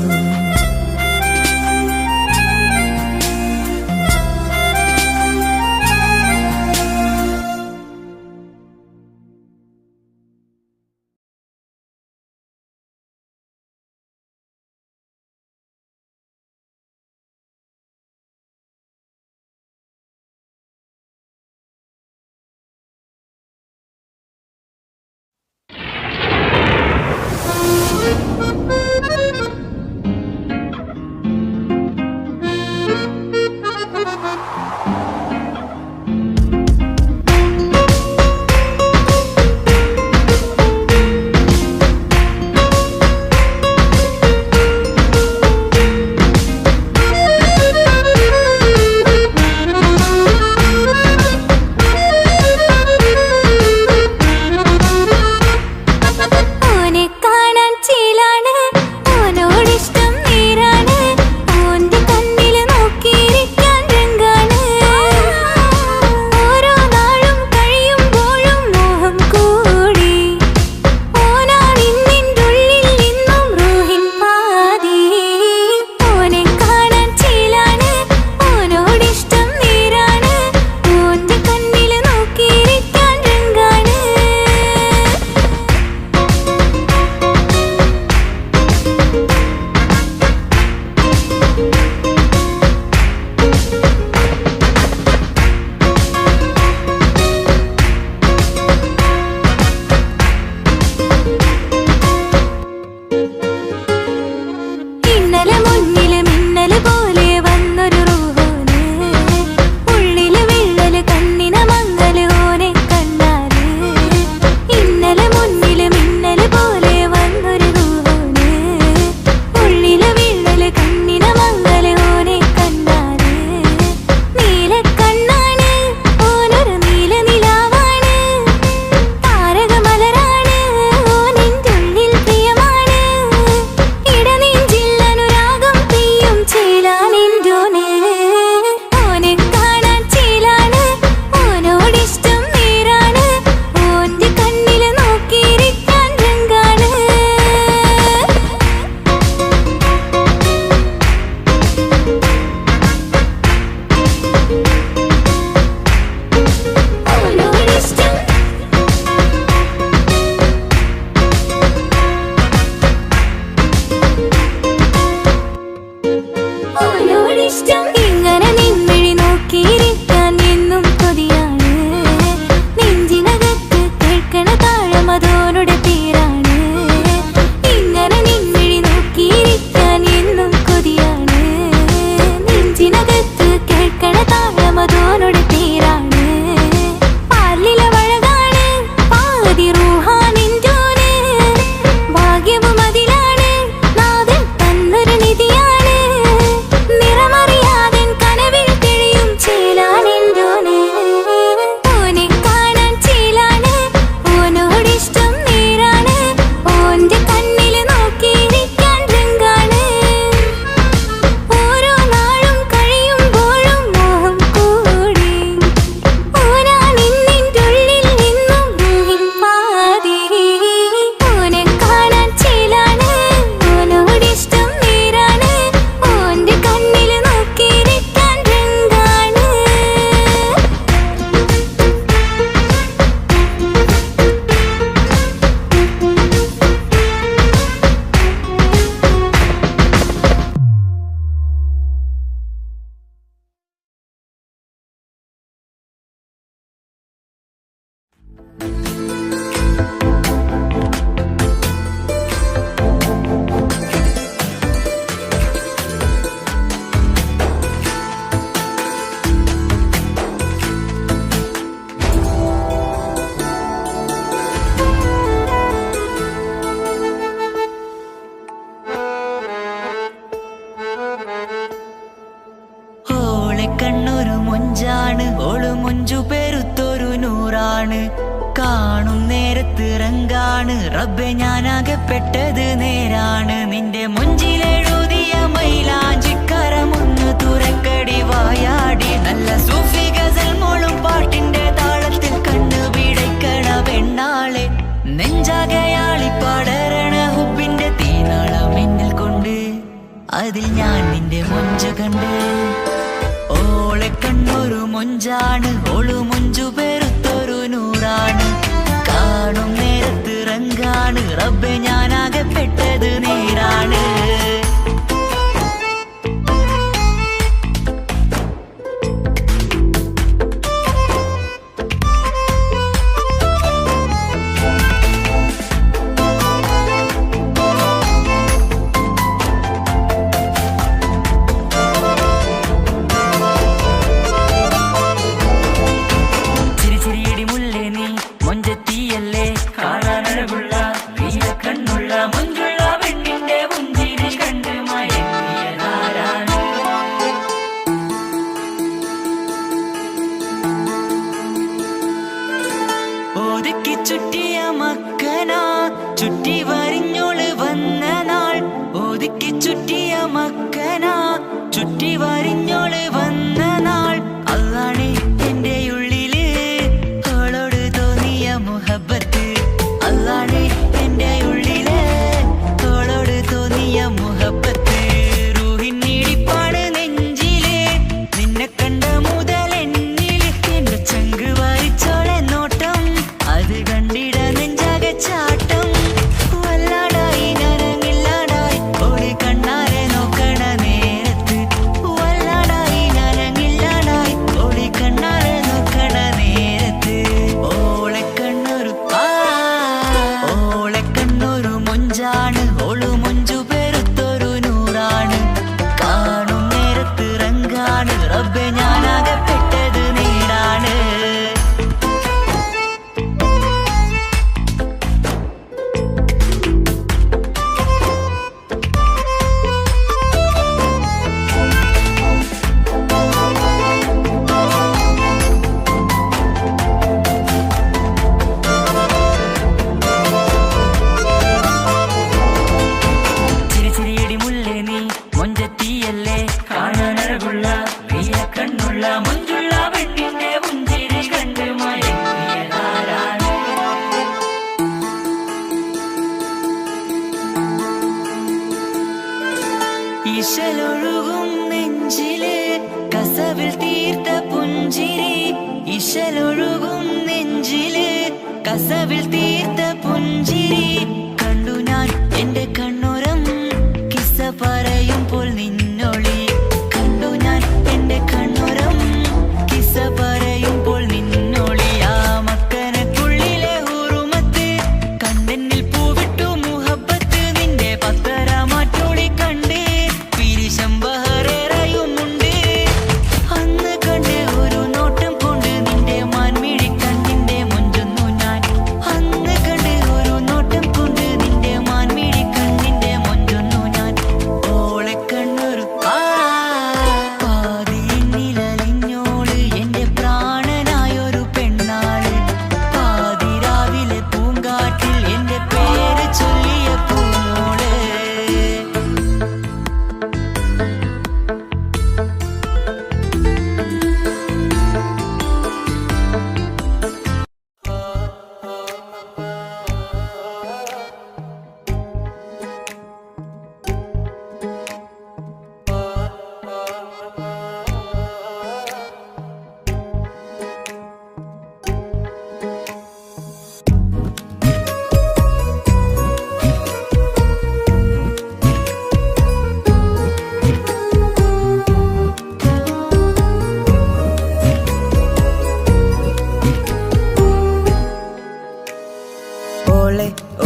കാണും നേരത്തിറങ്കാണ് റബ്ബെ ഞാനാകപ്പെട്ടത് നേരാണ്. നിന്റെ മുഞ്ചിലെഴുതിയ മൈലാഞ്ചിക്കരമൊന്ന് തുറക്കടി വായാടി. നല്ല സൂഫി ഗസൽ മോളും പാട്ടിന്റെ താളത്തിൽ കണ്ണു പിടയ്ക്കണ പെണ്ണാളെ. നെഞ്ചാകയാളി പടരണ ഹുബിന്റെ തീനാളം എന്നിൽ കൊണ്ട് അതിൽ ഞാൻ നിന്റെ മൊഞ്ചു കണ്ട്. ഓളെ കണ്ണൊരു മൊഞ്ചാണ്, ഓളു മൊഞ്ചു പെരുത്തൊരു നൂറാണ്. കാണും നേരത്തിറങ്കാണ് റബ്ബെ ഞാനാകപ്പെട്ടത് നേരാണ്. ഒതുക്കി ചുറ്റിയ മക്കനാ ചുറ്റി വരിഞ്ഞോള് വന്ന നാൾ. ഒതുക്കി ചുറ്റിയ മക്കനാ ചുറ്റി വരിഞ്ഞോള് വന്ന നാൾ. അതാണ് എന്റെ ഉള്ളില് അവളോട് തോന്നിയ മുഹബത്ത്. അതാണ് എന്റെ ഉള്ളില് അവളോട് തോന്നിയ മുഹബത്ത്. റൂഹിന്നിടിപ്പാണ് നെഞ്ചില് നിന്നെ കണ്ട മുതൽ എന്നില്. എന്റെ ചങ്ക് വാരിച്ചോളെ നോട്ടം അത് കണ്ടിട നെഞ്ചാകെ ചാട്ടം. വല്ലാടായി ഞാനങ്ങില്ലാടായി ഓടി കണ്ണാരെ നോക്കണ നേരത്ത്. വല്ലാടായി ഞാനങ്ങില്ലാടായി ഓടി കണ്ണാരെ നോക്കണ നേരത്ത്. ഓളെ കണ്ണൊരു മൊഞ്ചാണ്, ഓളു മൊഞ്ചു പെരുത്തൊരു നൂറാണ്. കാണും നേരത്തിറങ്കാണ് റബ്ബെ ഞാനാകപ്പെട്ടത് നേരാണ്. ചിരിച്ചിരിയടി മുല്ലേ നീ മൊഞ്ചത്തിയല്ലേ കാണാനഴകുള്ള നീല കണ്ണുള്ള മൊഞ്ചുള്ള പെണ്ണിന്റെ പുഞ്ചിരി കണ്ട് മയങ്ങിയതാരാണ്. ഇശലൊഴുകും നെഞ്ചില് കസവിൽ തീർത്ത പുഞ്ചിരി. ഇശലൊഴുകും നെഞ്ചില് കസവിൽ തീർത്ത പുഞ്ചിരി. കണ്ടു ഞാൻ എന്റെ കണ്ണുരം കിസ്സ പറയുമ്പോൾ നിന്നൊളി. കണ്ടു ഞാൻ എന്റെ കണ്ണുരം കിസ്സ പറയുമ്പോൾ നിന്നൊളി. ആ മക്കനക്കുള്ളിലെ ഹുറുമത്ത് കണ്ടെന്നിൽ പൂവിട്ടു മുഹബത്ത്. നിന്റെ പത്തര മാറ്റോളി കണ്ട് പിരിശം ബഹറേറയുമുണ്ട്. അന്ന് കണ്ട് ഒരു നോട്ടം കൊണ്ട് നിന്റെ മാൻമിഴി കണ്ണിന്റെ മൊഞ്ചൊന്നു ഞാൻ. അന്ന് കണ്ട് ഒരു നോട്ടം കൊണ്ട് നിന്റെ മാൻമിഴി കണ്ണിന്റെ മൊഞ്ചൊന്നു ഞാൻ. ഓളെ കണ്ണൊരു പാതിയിന്നിലലിഞ്ഞോള് എന്റെ പ്രാണനായൊരു പെണ്ണാള്. പാതിരാവിലെ പൂങ്കാട്ടിൽ എന്റെ പേര് ചൊല്ലിയ പൂമോള്.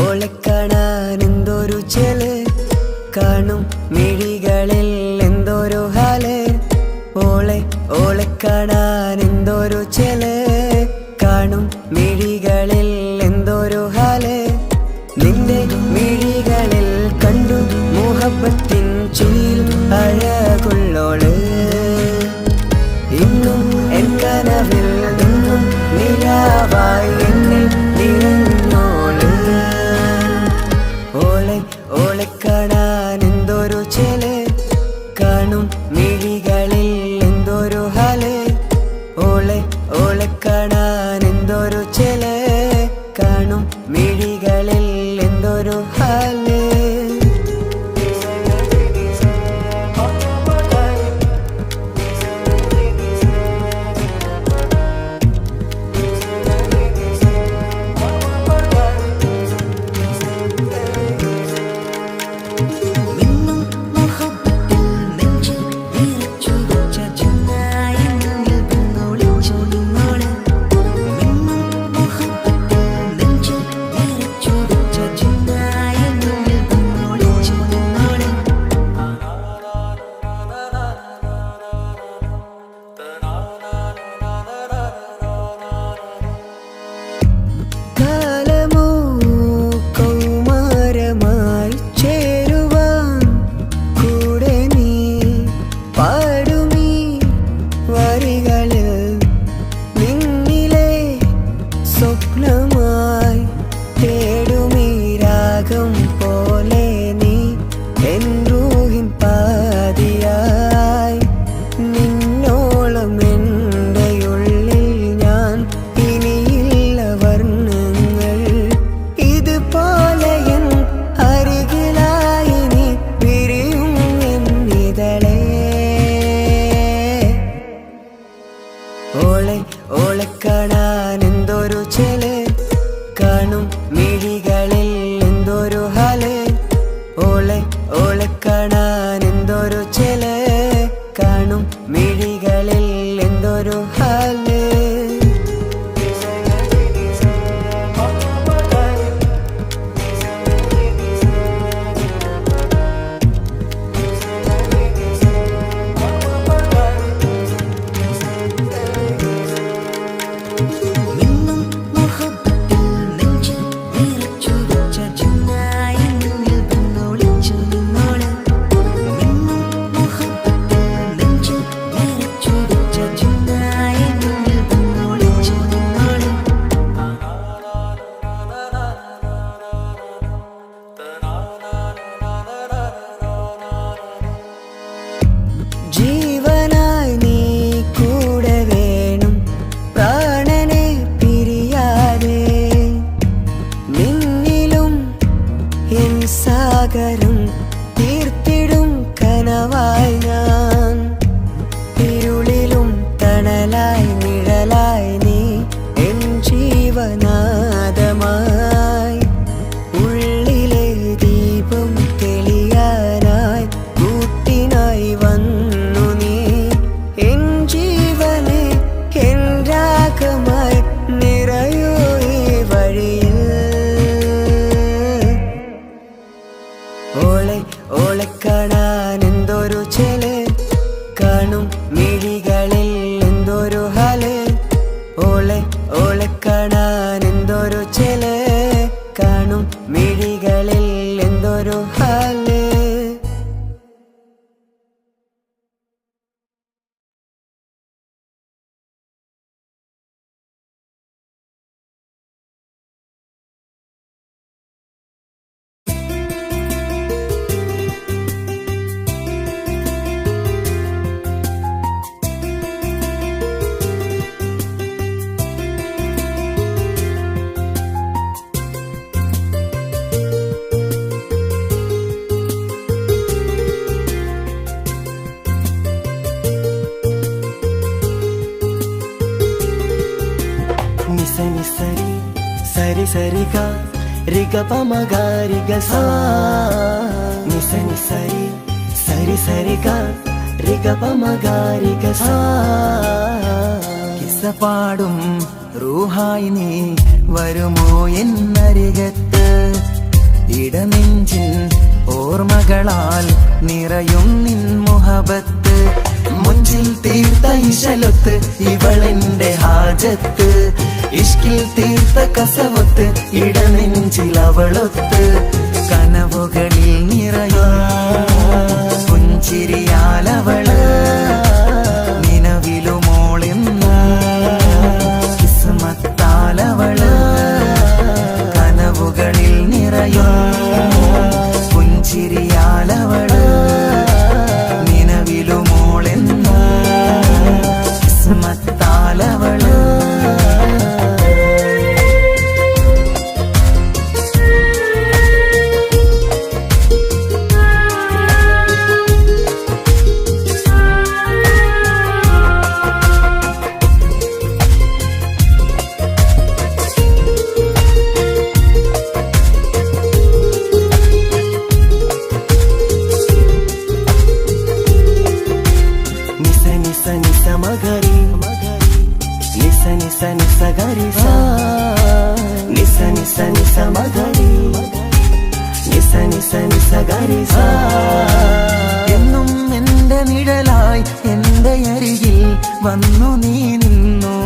ഓളെ കാണാൻ എന്തൊരു ചെല്. കാണും മിഴികളിൽ എന്തൊരു ഹാല്. ഓളെ കാണാൻ എന്തൊരു ചെല്. കാണും മിഴികളിൽ എന്തൊരു ഹാല്. നിന്റെ മിഴികളിൽ കണ്ടു മുഹബത്തിൻ ചുയിൽ അഴകുള്ളോള്. ഇന്നും എൻ കനവിൽ നിന്നും നിലാവായി എന്നിൽ കാണും മിഴികളിൽ എന്തൊരു ഹാല് ഓളെ ഓളെ കാണാൻ എന്തൊരു ചെല് കാണും മിഴികളിൽ എന്തൊരു ഹാല് ജീവനായി നീ കൂടെ വേണം പ്രാണനെ പിരിയാതെ നിന്നിലും എൻ സാഗരം തീർത്തിടും കനവായി ഞാൻ ഇരുളിലും തണലായി നിഴലായി നീ എൻ ജീവനാദമായി ഉള്ളിലെ ദീപം തെളിയാനായി കൂട്ടിനായി വന്നു നീ എൻ ജീവനെ എൻ രാഗമായി നിറയൂ ഈ വഴിയിൽ ഓളെ ഓളെ കാണാൻ എന്തൊരു ചെല് കാണും മിഴികളിൽ എന്തൊരു ഹാല് ഓളെ ഓളെ കാണാൻ എന്തൊരു ചെല് കാണും മിഴികളിൽ എന്തൊരു ഹാല് నిసని సరి సరి సరిగా రిగ పమగారిగ సా నిసని సరి సరి సరిగా రిగ పమగారిగ సా കിസ്സപാടും റൂഹായി നീ വരുമോ എന്നരികത്ത് ഇടനെഞ്ചിൻ ഓർമ്മകളാൽ നിറയും നിൻ മുഹബത്ത് മുഞ്ചിൽ തീർത്ത ഇശലൊത്ത് ഇവളെന്റെ ഹാജത്ത് ഇഷ്കിൽ തീർത്ത കസവത്ത് ഇടനെഞ്ചിൽ അവളൊത്ത് കനവുകളിൽ നിറയും പുഞ്ചിരിയാലവള് നിലവിലുമോളെന്ന കിസ്മത്താലവള് കനവുകളിൽ നിറയും പുഞ്ചിരിയാലവള് നിലവിലുമോളെന്ന കിസ്മത്താലവള് మగరి నిస నిస నిస గరి సా నిస నిస నిస మగరి నిస నిస నిస గరి సా എന്നും എന്റെ നിഴലായി എന്റെ അരികിൽ വന്നു നീ നിന്നു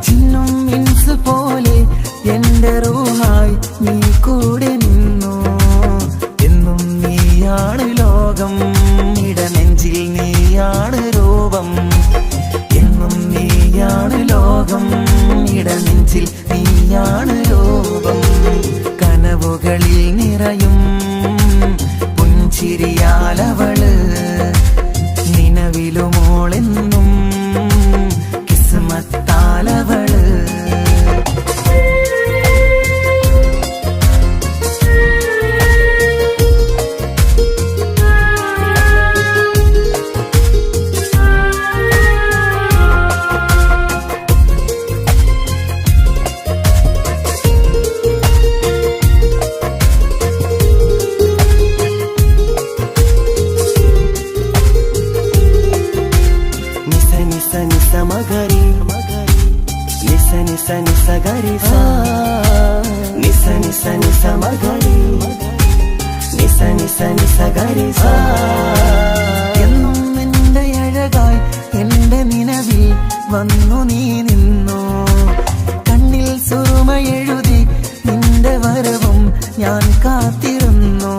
ജിന്നും ഇൻസ് പോലെ എന്റെ റൂഹായി നീ കൂടെ നിന്നു എന്നും നീയാണ് ലോകം ഇടനെഞ്ചിൽ നീയാണ് രൂപം എന്നും നീയാണ് ലോകം ഇടനെഞ്ചിൽ നീയാണ് രൂപം കനവുകളിൽ നിറയും പുഞ്ചിരിയാലവള് നിലവിലുമോളെന്നും കിസ്മത്താലവള് മകരി നിസ നിസ നിസ ഗരി സാ. എന്നും എന്റെ അഴകായി എന്റെ നിലവിൽ വന്നു നീ നിന്നു, കണ്ണിൽ സുറുമ എഴുതി നിന്റെ വരവും ഞാൻ കാത്തിരുന്നു.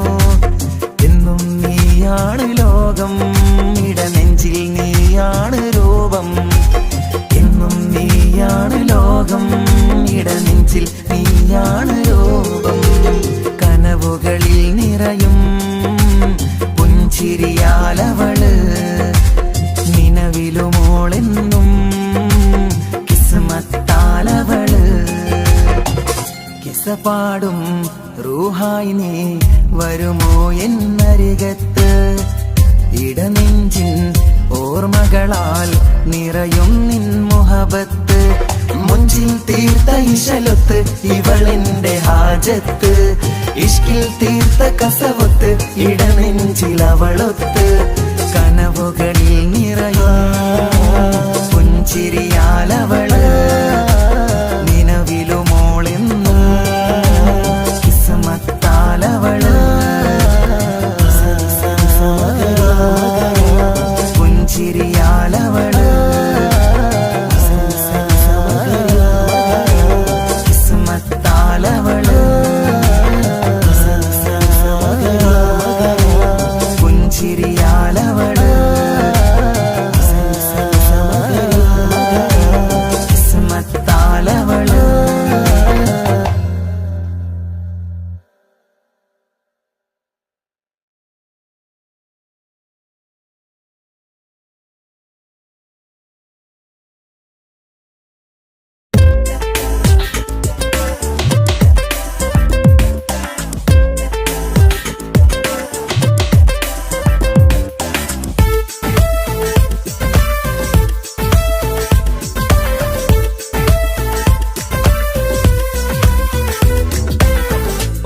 എന്നും നീയാണ് ലോകം, ഇടനെഞ്ചിൽ നീയാണ് രൂപം. എന്നും നീയാണ് ലോകം, ഇടനെഞ്ചിൽ നീയാണ് രൂപം. കനവുകളിൽ നിറയും പുഞ്ചിരിയാലവള്, നിലവിലുമോളെന്നും കിസ്മത്താലവള്. കിസപാടും റൂഹായി നീ വരുമോ എന്നരികത്ത്, ഇടനെഞ്ചിൻ ഓർമ്മകളാൽ നിറയും നിൻ മുഹബത്ത്. മുഞ്ചിൽ തീർത്ത ഇശലൊത്ത് ഇവളെന്റെ ഹാജത്ത്, ഇഷ്കിൽ തീർത്ത കസവൊത്ത് ഇടനെഞ്ചിലവളൊത്ത്. കനവുകളിൽ നിറയും പുഞ്ചിരിയാലവള്, നിലവിലുമോളെന്നും കിസ്മത്താലവള്. പുഞ്ചിരിയാലവള്, കിസ്മത്താലവള്. പുഞ്ചിരിയാലവള്, കിസ്മത്താലവള്.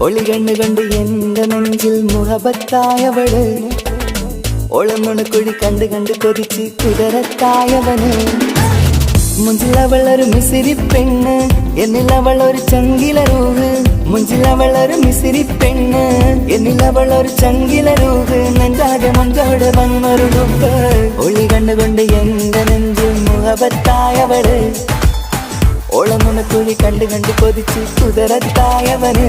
ഒളി കണ്ണു കണ്ട് എന്റെ നെഞ്ചിൽ മുഹബത്തായവള്, ഒളമുണക്കുഴി കണ്ട് കണ്ട് കൊതിച്ച് കുതിരത്തായവന്. മുഞ്ചിലവളൊരു മിസിരി പെണ്ണ്, എന്നിലവളൊരു ചങ്കില രൂഹ്. മുഞ്ചിലവളൊരു മിസിരി പെണ്ണ്, എന്നിലവളൊരു ചങ്കില രൂഹ്. നെഞ്ചാകെ മഞ്ചോടെ വന്നൊരു രൂപ്. ഒളി കണ്ടുകൊണ്ട് എന്റെ നെഞ്ചിൽ മുഹബത്തായവള്, ഓളമുണക്കുഴി കണ്ട് കണ്ട് കൊതിച്ച് കുതിരത്തായവന്.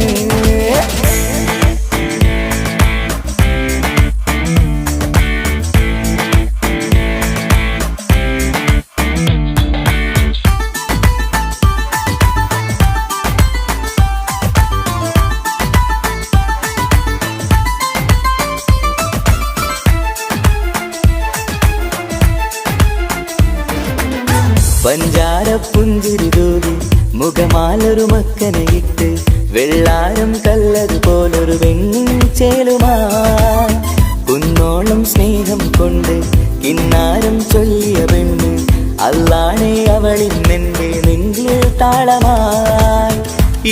പഞ്ചാര പുഞ്ചിരി തൂകി മുഖമാലൊരു മക്കനയിട്ട്, വെള്ളാരം കല്ലതുപോലൊരു വെണ്ണിൻ ചേലുമായി കുന്നോളം സ്നേഹം കൊണ്ട് കിന്നാരം ചൊല്ലിയ പെണ്ണ്. അല്ലാണേ അവളിന്നെന്റെ നെഞ്ചിൽ താളമായി.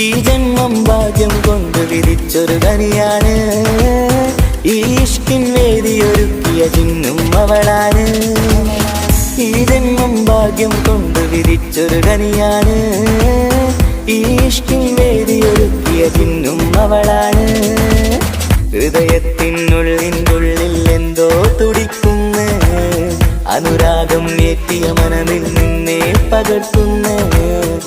ഈ ജന്മം ഭാഗ്യം കൊണ്ട് വിധിച്ചൊരു കനിയാണ്, ഈ ഇഷ്കിൻ വേദിയൊരുക്കിയ ചിന്നും അവളാണ്. ഈ ജന്മം ഭാഗ്യം കൊണ്ട് വിധിച്ചൊരു കനിയാണ്, ഈ ഇഷ്കിൻ വേദിയൊരുക്കിയ ചിന്നും അവളാണ്. ഹൃദയത്തിനുള്ളിനുള്ളിൽ എന്തോ തുടിക്കുന്ന, അനുരാഗം ഏറ്റിയ മനമിൽ നിന്നെ പകർത്തുന്ന.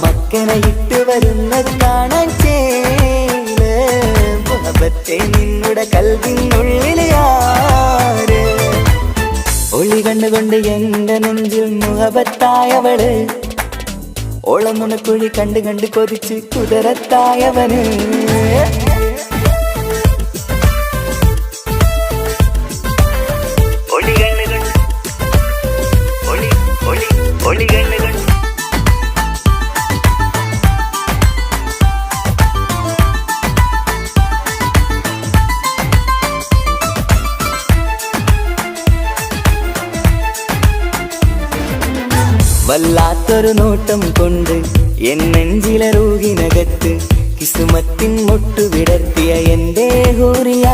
മക്കനയിട്ട് വരുന്നത് കാണാൻ ചേല്, മുഹബത്തെ നിന്നുടെ കൽവിനുള്ളിലെ ആര്. ഒളി കണ്ടുകൊണ്ട് എന്റെ നെഞ്ചിൽ മുഹബത്തായവള്, ഓളമുണക്കുഴി കണ്ട് കണ്ട് കൊതിച്ച് കുതിരത്തായവന്. വല്ലാത്തൊരു നോട്ടം കൊണ്ട് എൻ നെഞ്ചിലെ റൂഹിനകത്ത് കിസുമത്തിൻ മൊട്ടു വിടർത്തിയ എന്റെ ഹൂറിയ.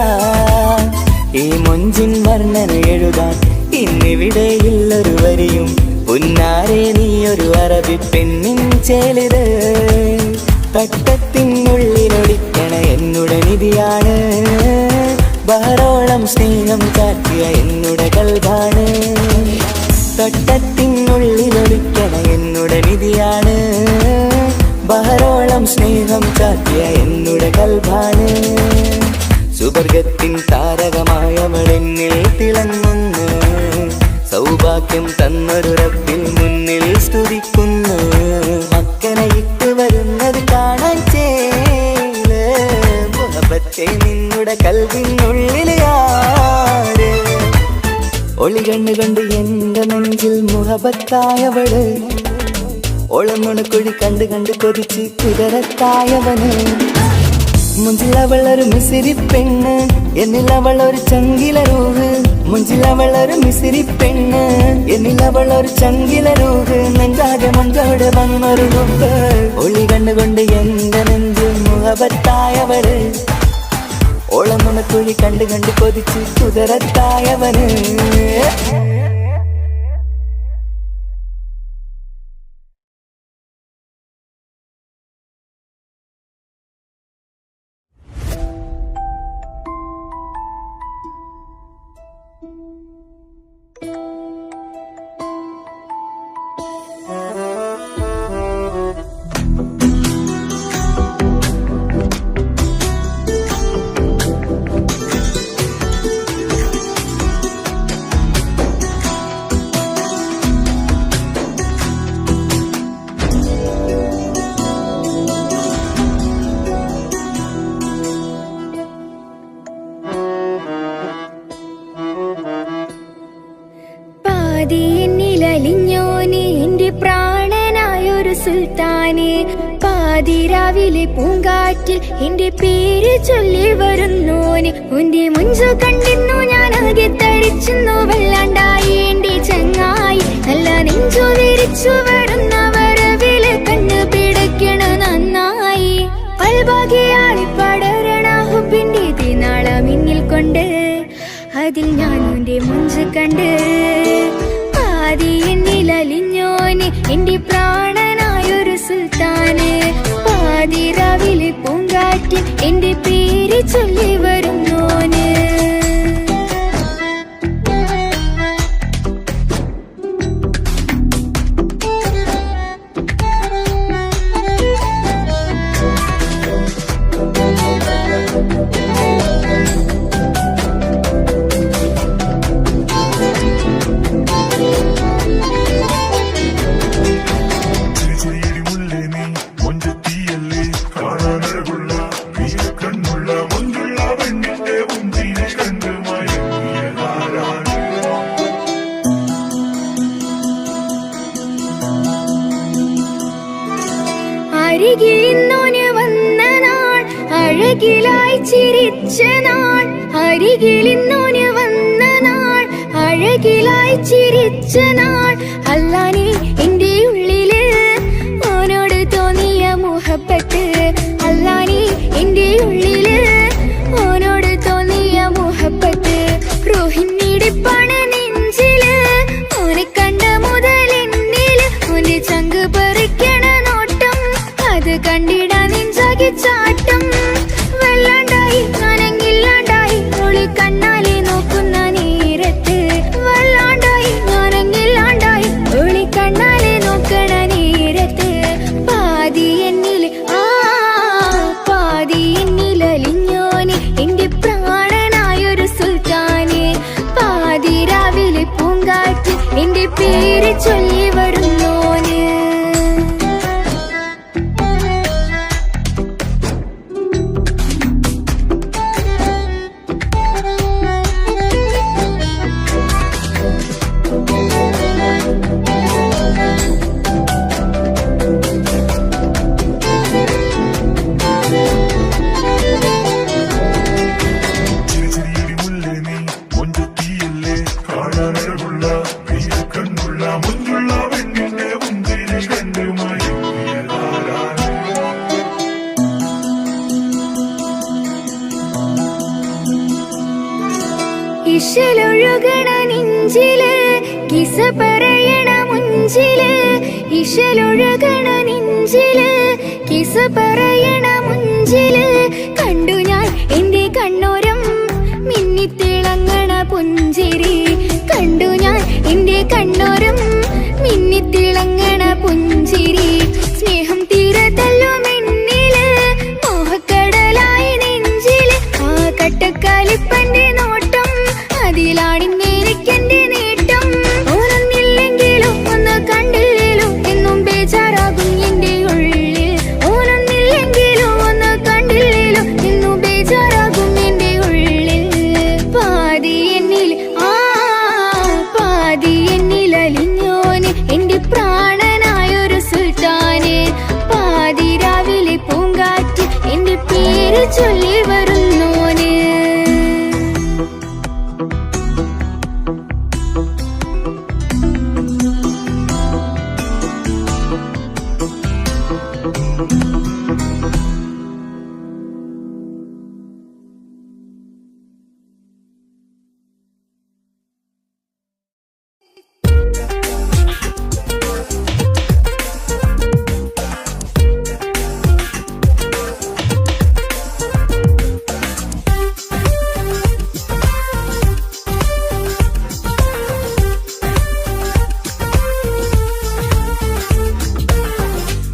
ഈ മൊഞ്ചിൻ വർണ്ണന എഴുതാൻ ഇന്നിവിടെയുള്ളൊരു വരിയും, പുന്നാരെ നീയൊരു അറബി പെണ്ണിൻ ചേലിത്. തട്ടത്തിനുള്ളിലൊളിക്കണ എന്നുടെ നിധിയാണ്, ബഹറോളം സ്നേഹം കാട്ടിയ എന്നുടെ കൽബാണ്. തട്ടത്തിനുള്ളിലൊളിക്കണ എന്നുടെ നിധിയാണ്, ബഹറോളം സ്നേഹം കാട്ടിയ എന്നുടെ കൽബാണ്. സുവർഗത്തിൻ താരകമായവളെന്നിൽ തിളങ്ങുന്നു, സൗഭാഗ്യം തന്നൊരു റബ്ബിൽ മുന്നിൽ സ്തുതിക്കുന്നു. മക്കനെ ഇട്ട് വരുന്നത് കാണാൻ ചേല്, മുഹബത്തെ നിന്നുടെ കൽവിനുള്ളിൽ ആര്. ഒളി കണ്ട് എന്റെ നെഞ്ചിൽ മുഹബത്തായവള്, ഒളമുണക്കുഴി കണ്ട് കൊതിച്ച് കുതിരത്തായവന്. മുഞ്ചിലവളൊരു മിസിരി പെണ്ണ്, എന്നിലവളൊരു ചങ്കില രൂഹ്. മുഞ്ചിലവളൊരു മിസിരി പെണ്ണ്, എന്നിലവളൊരു ചങ്കില രൂഹ്. നെഞ്ചാകെ മഞ്ചോടെ വന്നൊരു മുമ്പ്, ഒളി കണ്ടുകൊണ്ട് എന്റെ നെഞ്ച് മുഹബത്തായവള്, ഓളമുണക്കുഴി കണ്ട് കൊതിച്ച് കുതിരത്തായവന്. എന്നിലലിഞ്ഞോനെ എന്റെ പ്രാണനായൊരു സുൽത്താനെ, പാതിരാവിലെ പൂങ്കാറ്റിൽ എന്റെ പേര് ചൊല്ലി വരുന്നോനെ. ഉന്റെ മുഞ്ചു കണ്ടിരുന്നു ഞാൻ ആകെ തരിച്ചു, വല്ലാണ്ടായി എന്റെ ചങ്ങായി. നല്ല നെഞ്ചു വിരിച്ചു വരുന്ന വരവില് കണ്ണു പിടയ്ക്കണ നന്നായി. പൽഭാഗ്യയായി പടരണ ഹുബിന്റെ തിനാള മിന്നിൽ കൊണ്ട്, അതിൽ ഞാൻ എന്റെ മുഞ്ചു കണ്ട്. പാതി എന്നിലലിഞ്ഞോനെ എന്റെ പ്രാണനായൊരു സുൽത്താന്, പാതിരാവിലെ പൂങ്കാറ്റിൽ എന്റെ പേര് ചൊല്ലി വരുന്നോന്. അരികിലിന്നോന് വന്ന നാൾ, അഴകിലായി ചിരിച്ച നാൾ. അരികിലിന്നോന് വന്ന നാൾ, അഴകിലായി ചിരിച്ച നാൾ. അല്ലാനെ എന്റെ ഉള്ളില് ഓനോട് തോന്നിയ മുഹബത്ത്, അല്ലാനെ എന്റെ ഉള്ളില് ഓനോട് തോന്നിയ മുഹബത്ത്. റോഹിണിടിപ്പാണ് നെഞ്ചില്, ഓനെ കണ്ട മുതൽ എന്നില് ഓന്റെ ചങ്ക് പറിക്കണ നോട്ടം, അത് കണ്ടിടാ നെഞ്ചാകെ ചാട്ടം. വല്ലാണ്ടായി ഞാനെങ്കില്ലാണ്ടായി ഒളി കണ്ണാലെ നോക്കുന്ന നേരത്ത്, വല്ലാണ്ടായി ഞാനെങ്കില്ലാണ്ടായി ഒളി കണ്ണാലെ നോക്കണ നേരത്ത്. പാതി എന്നില് പാതി എന്നിലലിഞ്ഞോനെ എന്റെ പ്രാണനായൊരു സുൽത്താനെ, പാതിരാവിലെ പൂങ്കാറ്റ് എന്റെ പേര് ചൊല്ലി വരുന്നോന്. ഇശലൊഴുകണ നെഞ്ചില് കിസ പറയണ മുഞ്ചില്, ഇശലൊഴുകണ നെഞ്ചില് കിസ പറയണ മുഞ്ചില്. കണ്ണോരം മിന്നിത്തിളങ്ങണ പുഞ്ചിരി സ്നേഹം തീരതല്ലും എന്നില് മോഹക്കടലായി നെഞ്ചില് ആ കട്ടക്കാലിപ്പന്റെ നോട്ടം അതിലാണിന്നെനിക്കെന്റെ നേട്ടം ഓനൊന്നില്ലെങ്കിലും ഒന്ന് കണ്ടില്ലേലും എന്നും ബേജാറാകും എന്റെ ഉള്ളിൽ ഓനൊന്നില്ലെങ്കിലും ഒന്ന് കണ്ടില്ലേലും എന്നും ബേജാറാകും എന്റെ ഉള്ളിൽ പാതി എന്നിൽ പാതി എന്നിൽ അലിഞ്ഞോന് എന്റെ പ്രാണനായൊരു സുൽത്താന് പാതി രാവിലെ പൂങ്കാറ്റ് എന്റെ പേര് ചൊല്ലി വരുന്നോന്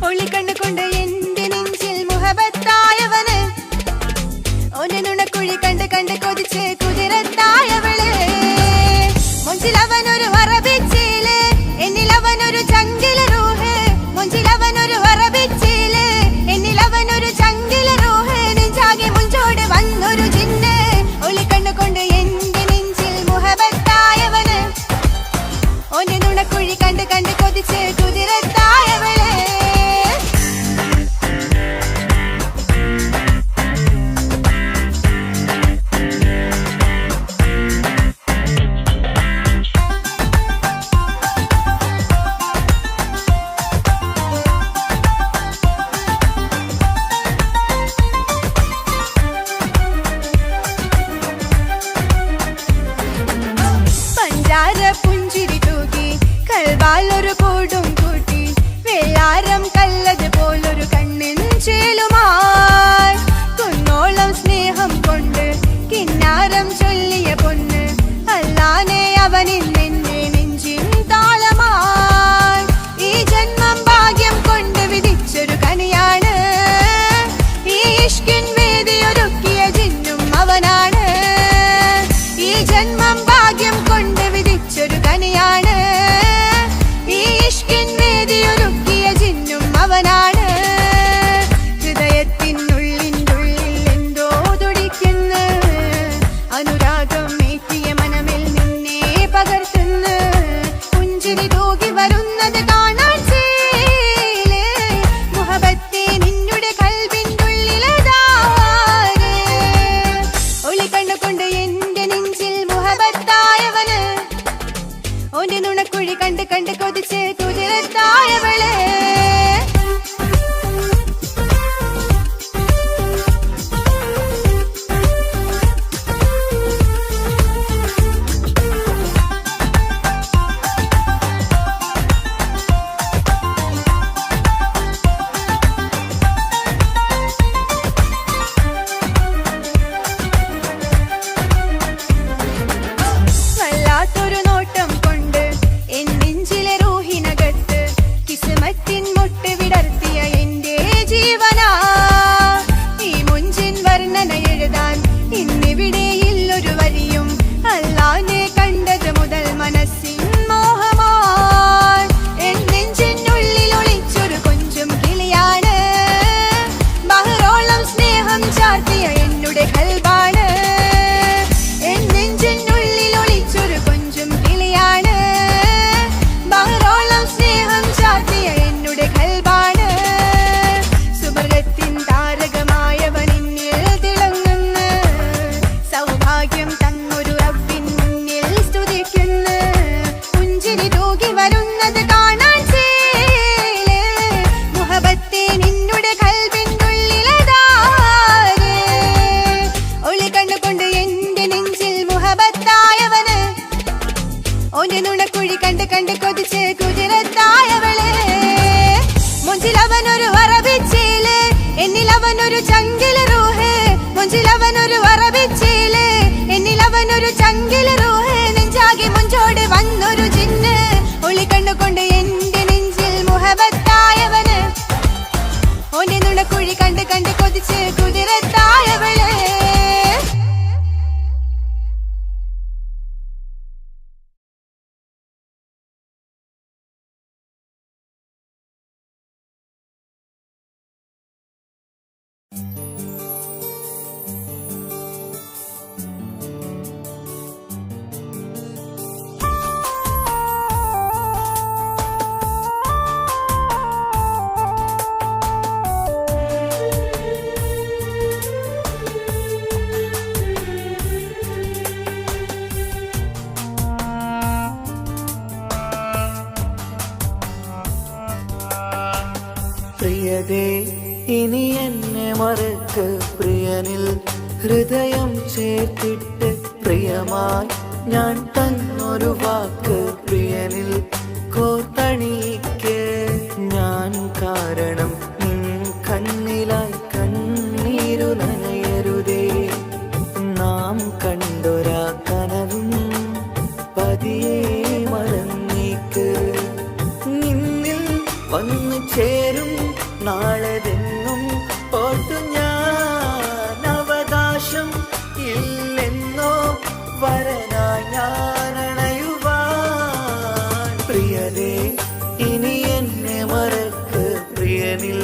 ഒളിക്കണ്ണുകൊണ്ട് എന്റെ നെഞ്ചിൽ മുഹബത്തായവന് ഓന്റെ നുണക്കുഴി കണ്ട് കണ്ട് കൊതിച്ച് കുതിരത്തായവള് മുഞ്ചിലവനൊരു അറബിച്ചീല് എന്നിലവനൊരു ചങ്കില റൂഹ് മുഞ്ചിലവനൊരു അറബിച്ചീല് എന്നിലവനൊരു ചങ്കില റൂഹ് നെഞ്ചാകെ മുഞ്ചോട് വന്നൊരു ജിന്ന് ഒളിക്കണ്ണുകൊണ്ട് എന്റെ നെഞ്ചിൽ മുഹബത്തായവന് ഓന്റെ നുണക്കുഴി കണ്ട് കണ്ട് കൊതിച്ച് കുതിരത്തായവള് ഇനി എന്നെ മറക്ക് പ്രിയനിൽ ഹൃദയം ചേർത്തിട്ട് പ്രിയമായി ഞാൻ തന്നൊരു വാക്ക് പ്രിയനിൽ കോർത്തണിക്ക് ഞാൻ കാരണം നിൻ കണ്ണിലായി കണ്ണീരു നനയരുതേ നാം കണ്ടൊരാ കനവും പതിയെ മറന്നേക്ക് നിന്നിൽ വന്നു ചേരും നാളെതെന്നും ഓർത്തു ഞാൻ അവകാശം ഇല്ലെന്നോ വരനായി ഞാൻ അണയുവാൻ പ്രിയതേ ഇനി എന്നെ മറക്ക് പ്രിയനിൽ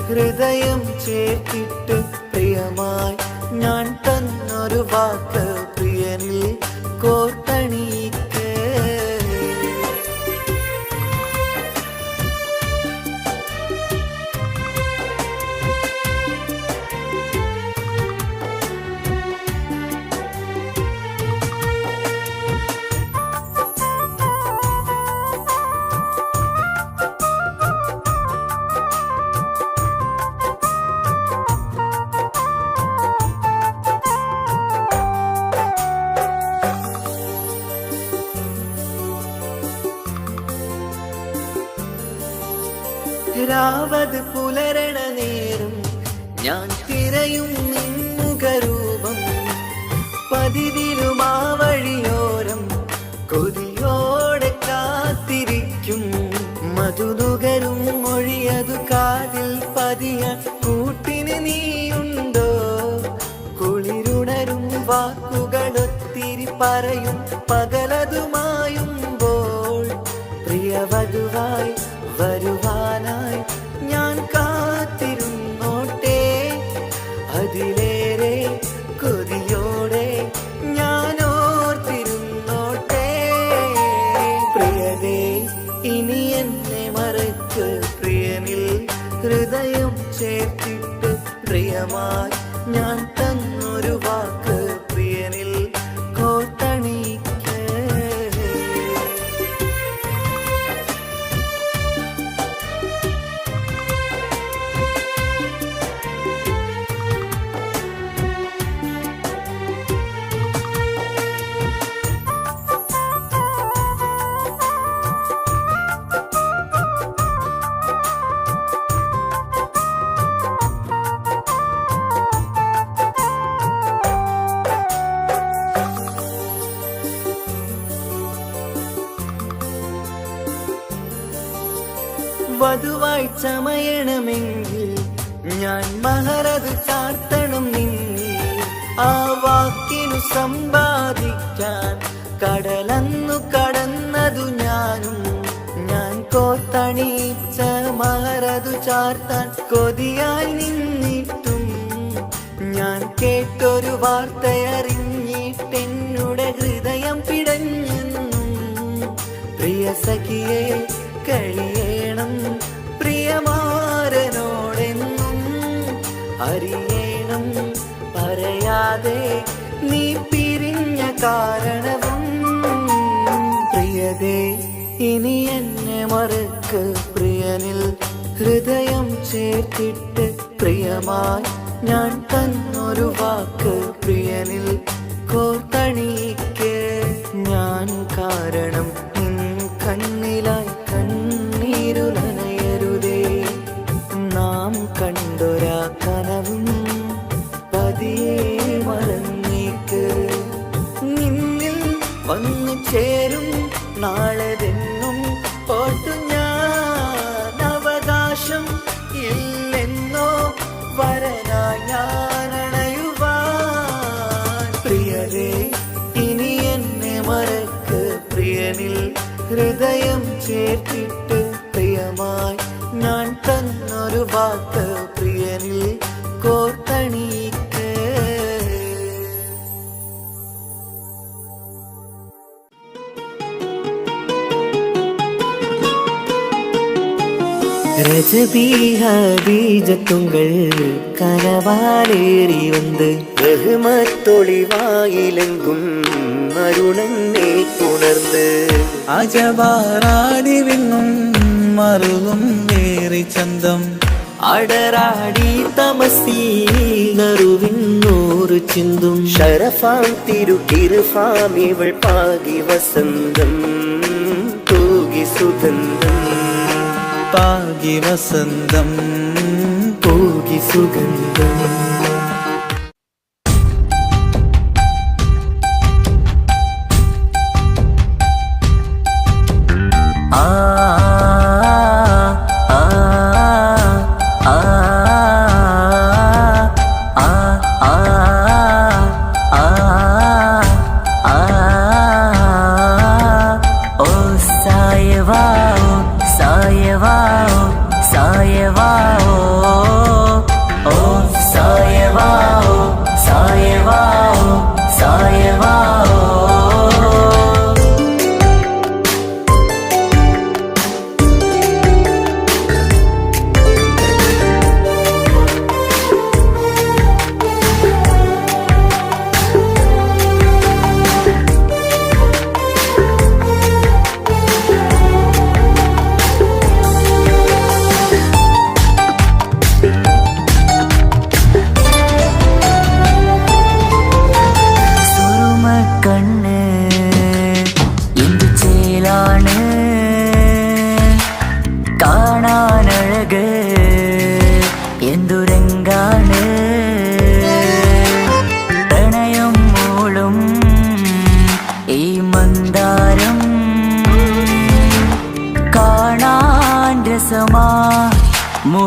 ഹൃദയം ചേർത്തിട്ട് പ്രിയമായി ഞാൻ തന്നൊരു വാക്ക് പ്രിയനിൽ കോർത്തണിക്ക് രാവത് പുലരണ നേരം ഞാൻ തിരയും നിന്നുകരൂപം പതിവിലും ആ വഴിയോരം കൊതിയോടെ കാത്തിരിക്കും മധുനുകരും മൊഴിയതു കാതിൽ പതിയാൻ കൂട്ടിന് നീയുണ്ടോ കുളിരുണരും വാക്കുകളൊത്തിരി പറയും പകലതുമായുമ്പോൾ പ്രിയവധുവായി വരുവാനായി ഞാൻ കാത്തിരുന്നോട്ടെ അതിലേറെ കൊതിയോടെ ഞാൻ ഓർത്തിരുന്നോട്ടെ പ്രിയതേ ഇനി എന്നെ മറക്ക് പ്രിയനിൽ ഹൃദയം ചേർത്തിട്ട് പ്രിയമായി ഞാൻ തന്നൊരു വാക്ക് പ്രിയനിൽ കോർത്തണിക്ക് വധുവായി ചമയണമെങ്കിൽ ഞാൻ മഹറത് ചാർത്തണം നിന്നിൽ ആ വാക്കിനു സമ്പാദിക്കാൻ കടലന്നു കടന്നതു ഞാനും ഞാൻ കോർത്തണിച്ച മഹറതു ചാർത്താൻ കൊതിയായി നിന്നിട്ടും ഞാൻ കേട്ടൊരു വാർത്തയറിഞ്ഞിട്ടെന്നുടെ ഹൃദയം പിടഞ്ഞെന്നും പ്രിയ സഖിയെ കഴിയണം പ്രിയമാരനോടെന്നും അറിയണം പറയാതെ നീ പിരിഞ്ഞ കാരണവും പ്രിയതേ ഇനി എന്നെ മറക്ക് പ്രിയനിൽ ഹൃദയം ചേർത്തിട്ട് പ്രിയമായി ഞാൻ തന്നൊരു വാക്ക് പ്രിയനിൽ കോർത്തണിക്ക് ഞാൻ കാരണം നിൻ കണ്ണിലായി കണ്ണീരു നനയരുതേ നാം കണ്ടൊരാ കനവും പതിയെ മറന്നേക്ക് നിന്നിൽ വന്നു ചേരും നാളെതെന്നും ഓർത്തു ഞാൻ അവകാശം ഇല്ലെന്നോ വരനായി ഞാൻ അണയുവാൻ പ്രിയരേ ഇനി എന്നെ മറക്ക് പ്രിയനിൽ ഹൃദയം ചേർത്തിട്ട് പ്രിയമായി ഞാൻ തന്നൊരു വാക്ക് പ്രിയനിൽ കോർത്തണിക്ക് ரஜபீஹதீஜத்துங்கள் கனவாலேறி வந்து ரஹ்மத்தொளிவாயிலெங்கும் அருணன்னே உணர்ந்து അജവാറാടി വിങ്ങും മറുകും വേറി ചന്തം അടരാടി തമസീന്നറുവിന്നൂറ് ചിന്തും ഷറഫാം തിരുക്കിരുഫാം ഇവൾ പാകി വസന്തം തൂകി സുഗന്ധം പാകി വസന്തം തൂകി സുഗന്ധം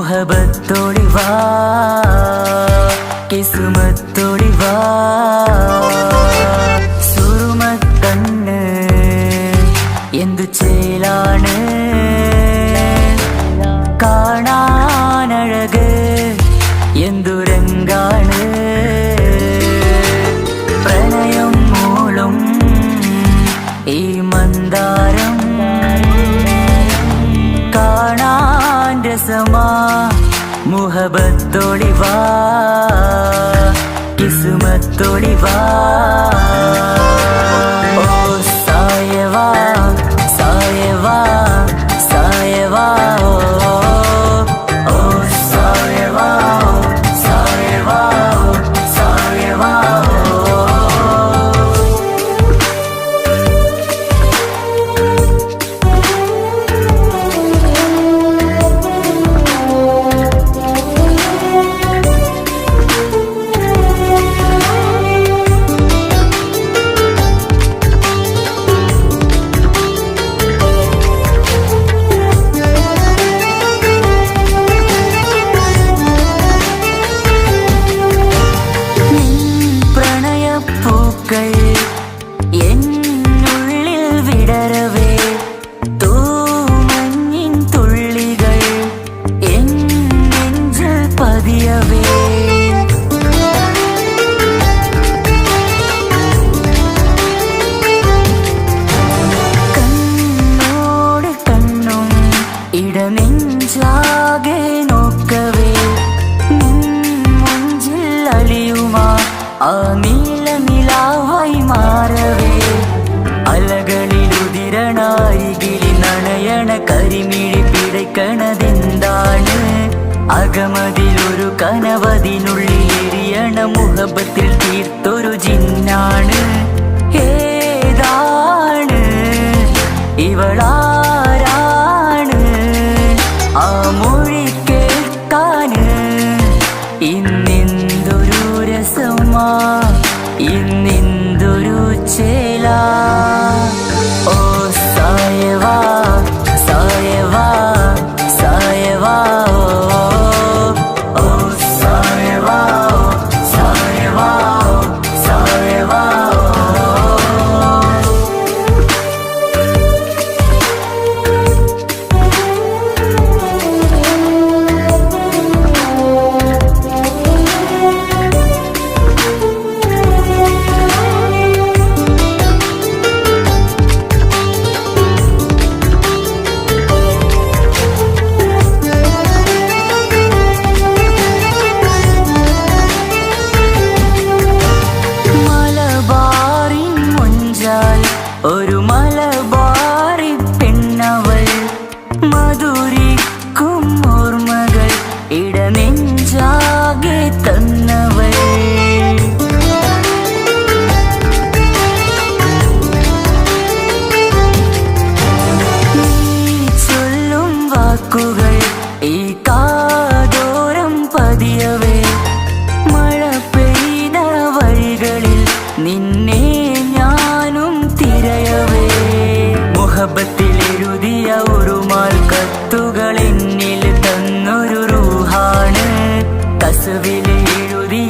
മുഹബത്തോടിവാ കിസ്മത്തോടിവാ സുറുമക്കണ്ണ് എന്തു ചേലാണ് കാണാനഴക് എന്തുരങ്കാണ് പ്രണയം മൂളും ഈ മന്ദാരം കാണാൻ രസമാ മുഹബത്തോടിവാ കിസ്മത്തോടിവാ ഓ സായവാ സായവാ സായവാ ഓ സായവാ സായവാ സായവാ എന്നുള്ളിൽ വിടരവേ തൂമഞ്ഞിൻ തുള്ളികൾ എൻ നെഞ്ചിൽ പതിയവേ കണ്ണോട് കണ്ണും ഇടനെഞ്ചാകെ നോക്കവേ മുഞ്ചിൽ അലിയുമാ ആ നീല നിലാവായി മാറവേ അലകളിലുതിരണാരികിളി നനയണ കരിമിഴി പിടയ്ക്കണതെന്താണ് അകമതിലൊരു കനവതിനുള്ളിൽ എരിയണ മുഹബത്തിൽ തീർത്തൊരു ജിന്നാണ് ഏതാണ് ഇവളാരാണ് ആ മൊഴി കേൾക്കാന് ഇന്നെന്തൊരു രസമാ ഇന്നെന്തൊരു ചേല ഓ സായവാ സായവാ സായവാ ഓ സായവാ സായവാ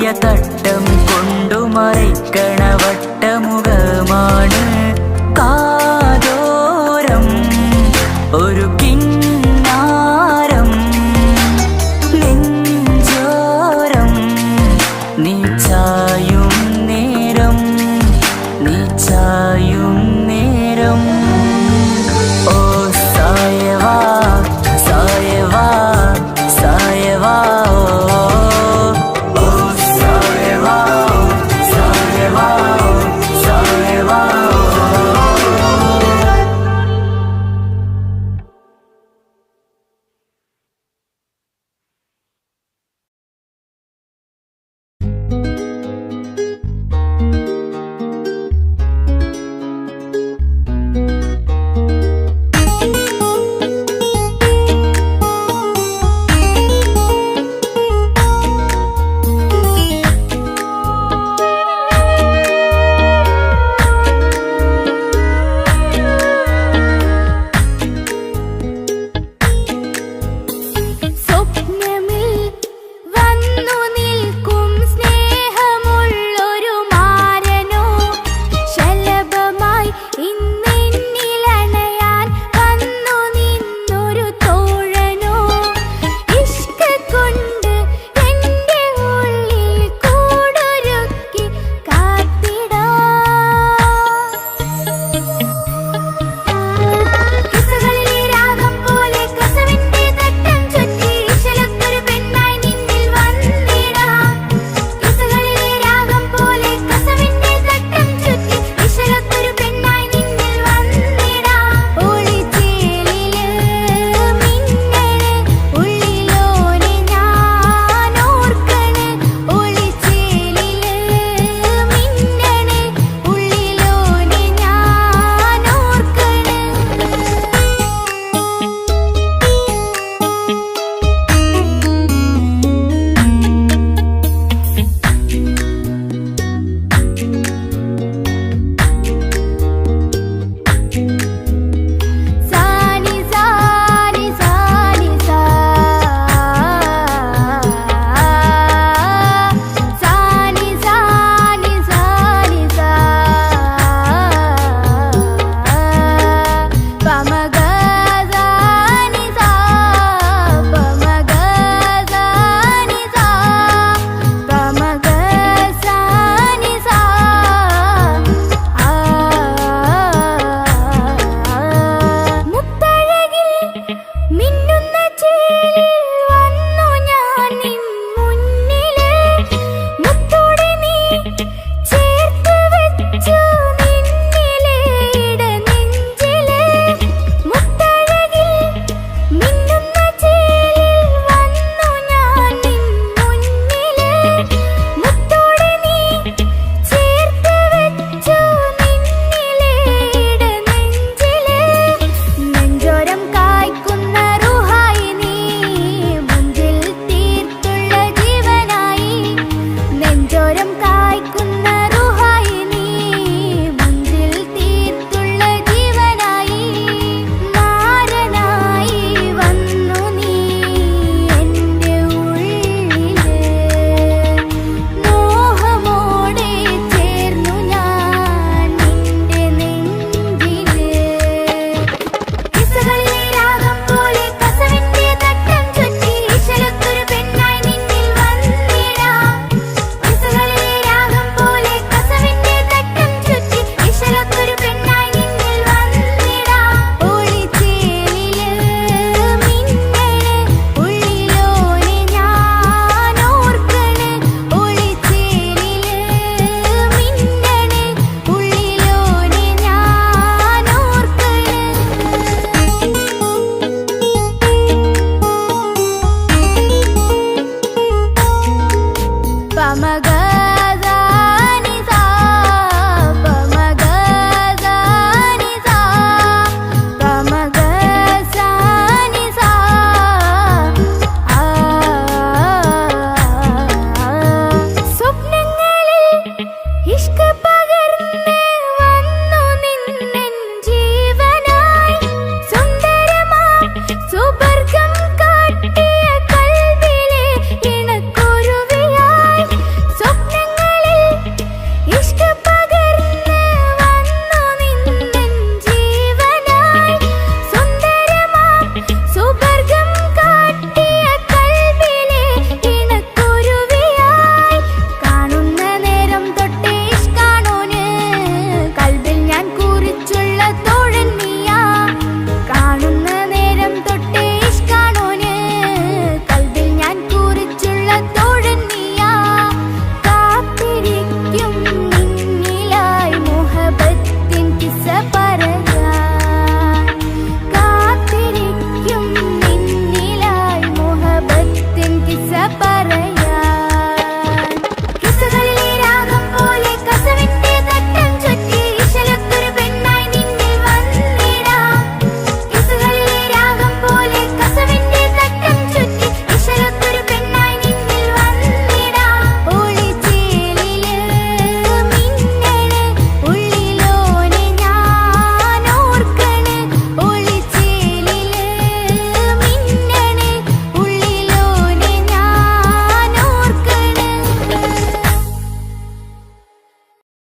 തട്ടം കൊണ്ടു മറയ്ക്കണ വട്ടമുഖമാണ് കാതോരം ഒരു കിന്നാരം നെഞ്ചോരം നീ ചായും നേരം നീ ചായും നേരം ഓ സായവാ സായവാ സായവാ ഓ സായവാ സായവാ സായവാ നെഞ്ചോരം കായ്ക്കുന്ന